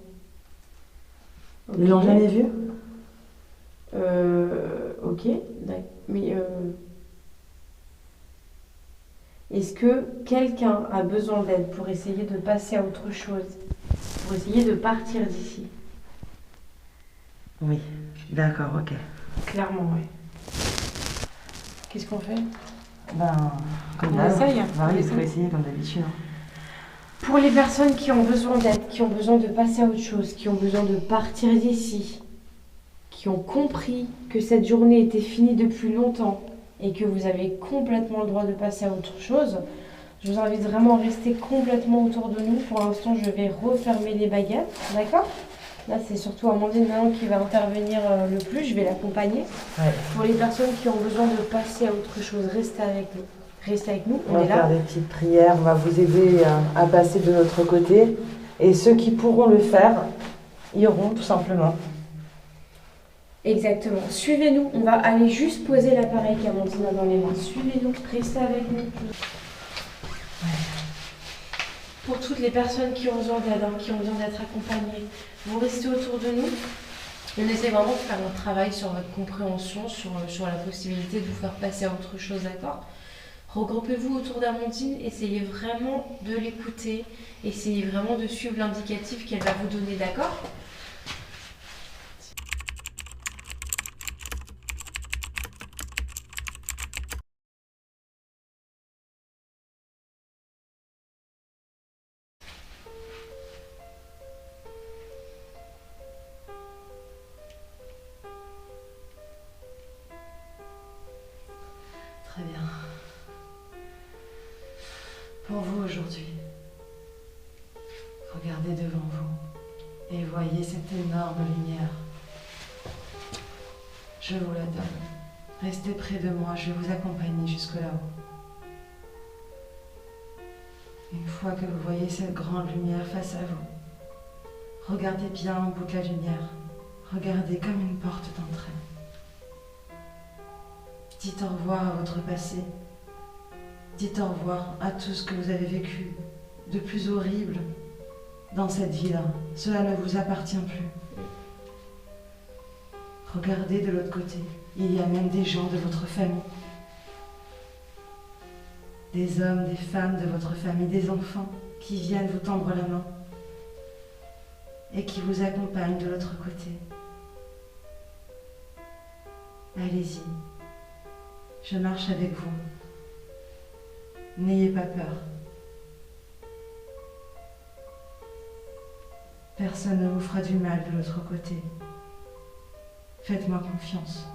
Okay. Ils l'ont jamais vue? Ok, mais est-ce que quelqu'un a besoin d'aide pour essayer de passer à autre chose, pour essayer de partir d'ici? Oui, d'accord, ok. Clairement, oui. Qu'est-ce qu'on fait? Comme on essaye. Il faut essayer comme d'habitude. Pour les personnes qui ont besoin d'aide, qui ont besoin de passer à autre chose, qui ont besoin de partir d'ici, qui ont compris que cette journée était finie depuis longtemps et que vous avez complètement le droit de passer à autre chose, je vous invite vraiment à rester complètement autour de nous. Pour l'instant, je vais refermer les baguettes, d'accord? Là, c'est surtout Amandine maintenant qui va intervenir le plus, je vais l'accompagner. Ouais. Pour les personnes qui ont besoin de passer à autre chose, restez avec nous. Restez avec nous, on va faire des petites prières, on va vous aider à passer de l'autre côté. Et ceux qui pourront le faire, iront tout simplement. Exactement. Suivez-nous, on va aller juste poser l'appareil qu'Amandine a dans les mains. Suivez-nous, restez avec nous. Pour toutes les personnes qui ont besoin d'aide, qui ont besoin d'être accompagnées, vous restez autour de nous. On essaie vraiment de faire un travail sur votre compréhension, sur la possibilité de vous faire passer à autre chose, d'accord? Regroupez-vous autour d'Amandine, essayez vraiment de l'écouter, essayez vraiment de suivre l'indicatif qu'elle va vous donner, d'accord? Très bien. Pour vous aujourd'hui, regardez devant vous et voyez cette énorme lumière. Je vous la donne. Restez près de moi, je vais vous accompagner jusque là-haut. Une fois que vous voyez cette grande lumière face à vous, regardez bien au bout de la lumière. Regardez comme une porte d'entrée. Dites au revoir à votre passé. Dites au revoir à tout ce que vous avez vécu de plus horrible dans cette vie-là. Cela ne vous appartient plus. Regardez de l'autre côté. Il y a même des gens de votre famille. des hommes, des femmes de votre famille, des enfants qui viennent vous tendre la main et qui vous accompagnent de l'autre côté. Allez-y, je marche avec vous. N'ayez pas peur. Personne ne vous fera du mal de l'autre côté. Faites-moi confiance.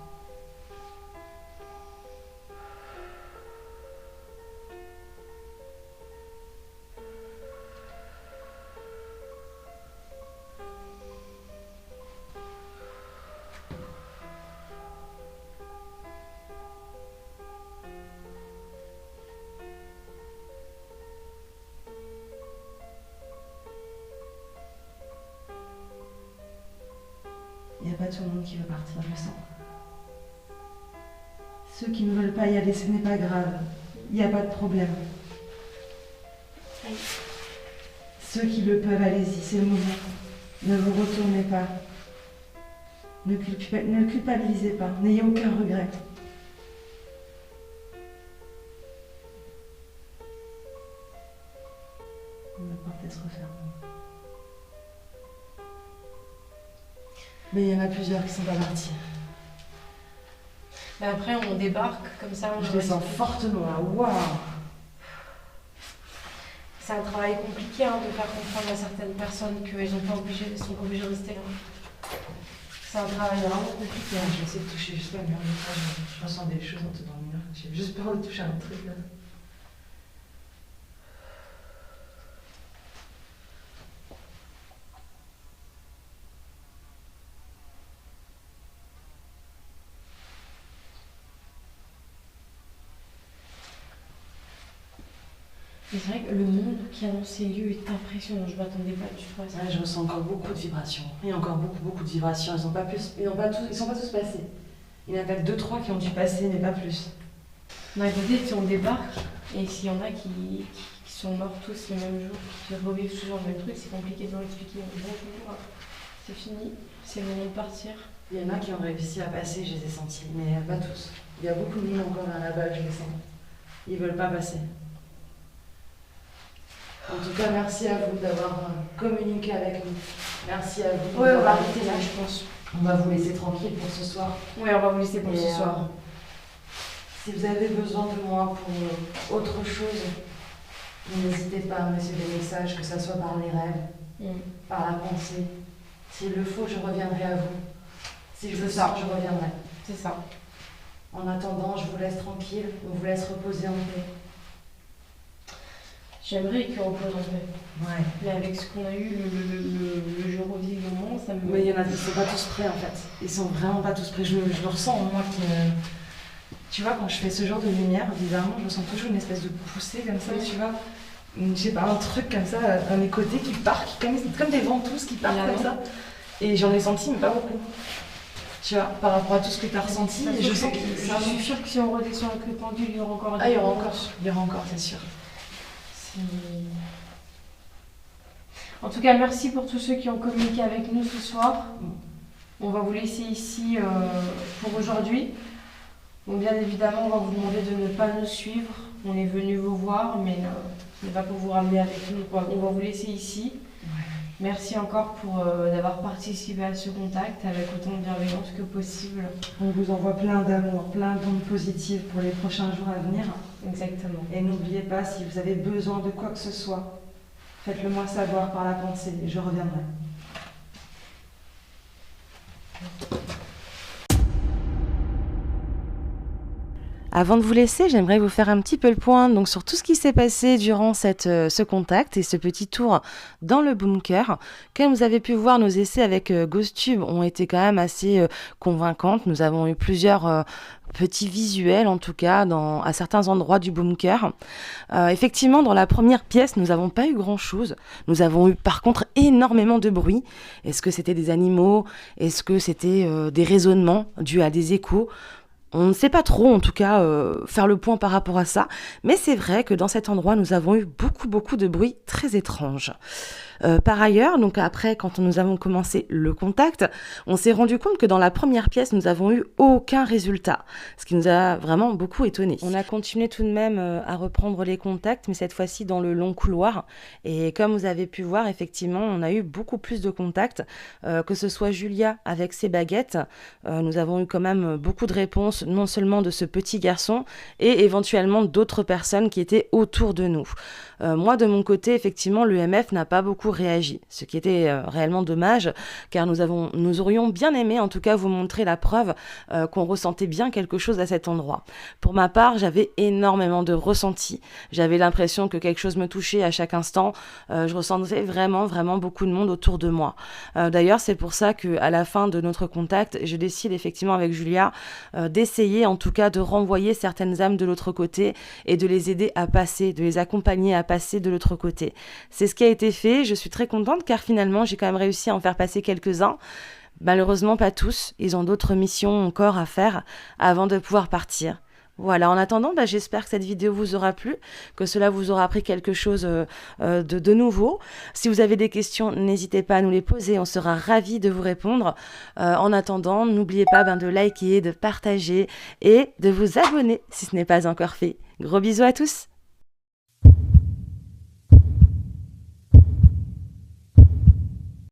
Il n'y a pas tout le monde qui veut partir, je le sens. Ceux qui ne veulent pas y aller, ce n'est pas grave. Il n'y a pas de problème. Ceux qui le peuvent, allez-y, c'est le moment. Ne vous retournez pas. Ne culpabilisez pas. N'ayez aucun regret. La porte est refermée. Mais il y en a plusieurs qui ne sont pas partis. Mais après, on débarque comme ça. Je les sens fortement là. Waouh! C'est un travail compliqué de faire comprendre à certaines personnes qu'elles sont pas obligées de rester là. C'est un travail vraiment compliqué. Je vais essayer de toucher juste la mur. Je ressens des choses en dans le mur. J'ai juste peur de toucher un truc là. Mais c'est vrai que le monde qui est dans ces lieux est impressionnant. Je ne m'attendais pas du tout à ça. Ouais, je ressens encore beaucoup de vibrations. Il y a encore beaucoup de vibrations. Ils sont pas tous passés. Il y en a peut-être 2-3 qui ont dû passer, mais pas plus. D'un côté, si on débarque, et s'il y en a qui sont morts tous le même jour, qui revivent toujours le même truc, c'est compliqué de leur expliquer. Bonjour, c'est fini, c'est le moment de partir. Il y en a qui ont réussi à passer, je les ai sentis, mais pas tous. Il y a beaucoup de monde encore là-bas, je les sens. Ils veulent pas passer. En tout cas, merci à vous d'avoir communiqué avec nous. Merci à vous. Ouais, on va arrêter là, je pense. On va vous laisser tranquille pour ce soir. Ouais, on va vous laisser pour ce soir. Si vous avez besoin de moi pour autre chose, n'hésitez pas à me laisser des messages, que ce soit par les rêves, par la pensée. S'il le faut, je reviendrai à vous. Si je le sors, je reviendrai. C'est ça. En attendant, je vous laisse tranquille, on vous laisse reposer en paix. J'aimerais qu'ils reposent en paix. Ouais. Mais avec ce qu'on a eu, le jour au vivement, ça me... Mais il y en a, ils sont pas tous prêts en fait. Ils sont vraiment pas tous prêts. Je le ressens moi qui... Tu vois, quand je fais ce genre de lumière, bizarrement, je ressens toujours une espèce de poussée comme ça, tu vois. Je sais pas, un truc comme ça, à mes côtés qui part, comme des ventouses qui partent comme ça. Et j'en ai senti, mais pas beaucoup. Tu vois, par rapport à tout ce que tu as ressenti, je sais que... Je suis sûre que si on redescend avec le pendule, il y aura encore... Ah, il y aura encore, c'est sûr. En tout cas, merci pour tous ceux qui ont communiqué avec nous ce soir. On va vous laisser ici pour aujourd'hui. Bon, bien évidemment, on va vous demander de ne pas nous suivre. On est venu vous voir, mais ce n'est pas pour vous ramener avec nous. On va vous laisser ici. Ouais. Merci encore pour d'avoir participé à ce contact avec autant de bienveillance que possible. On vous envoie plein d'amour, plein d'ondes positives pour les prochains jours à venir. Exactement. Et n'oubliez pas, si vous avez besoin de quoi que ce soit, faites-le moi savoir par la pensée et je reviendrai. Avant de vous laisser, j'aimerais vous faire un petit peu le point donc, sur tout ce qui s'est passé durant ce contact et ce petit tour dans le bunker. Comme vous avez pu voir, nos essais avec GhostTube ont été quand même assez convaincantes. Nous avons eu plusieurs petits visuels, en tout cas, à certains endroits du bunker. Effectivement, dans la première pièce, nous n'avons pas eu grand-chose. Nous avons eu, par contre, énormément de bruit. Est-ce que c'était des animaux? Est-ce que c'était des résonnements dus à des échos? On ne sait pas trop, en tout cas, faire le point par rapport à ça. Mais c'est vrai que dans cet endroit, nous avons eu beaucoup de bruit très étrange. Par ailleurs, donc après, quand nous avons commencé le contact, on s'est rendu compte que dans la première pièce, nous n'avons eu aucun résultat, ce qui nous a vraiment beaucoup étonnés. On a continué tout de même à reprendre les contacts, mais cette fois-ci dans le long couloir. Et comme vous avez pu voir, effectivement, on a eu beaucoup plus de contacts, que ce soit Julia avec ses baguettes. Nous avons eu quand même beaucoup de réponses, non seulement de ce petit garçon, et éventuellement d'autres personnes qui étaient autour de nous. Moi, de mon côté, effectivement, l'EMF n'a pas beaucoup réagi, ce qui était réellement dommage, car nous aurions bien aimé, en tout cas, vous montrer la preuve qu'on ressentait bien quelque chose à cet endroit. Pour ma part, j'avais énormément de ressentis. J'avais l'impression que quelque chose me touchait à chaque instant. Je ressentais vraiment, vraiment beaucoup de monde autour de moi. D'ailleurs, c'est pour ça qu'à la fin de notre contact, je décide effectivement avec Julia d'essayer, en tout cas, de renvoyer certaines âmes de l'autre côté et de les aider à passer, de les accompagner à passer de l'autre côté. C'est ce qui a été fait. Je suis très contente car finalement, j'ai quand même réussi à en faire passer quelques-uns. Malheureusement, pas tous. Ils ont d'autres missions encore à faire avant de pouvoir partir. Voilà, en attendant, j'espère que cette vidéo vous aura plu, que cela vous aura appris quelque chose de nouveau. Si vous avez des questions, n'hésitez pas à nous les poser, on sera ravis de vous répondre. En attendant, n'oubliez pas de liker, de partager et de vous abonner si ce n'est pas encore fait. Gros bisous à tous!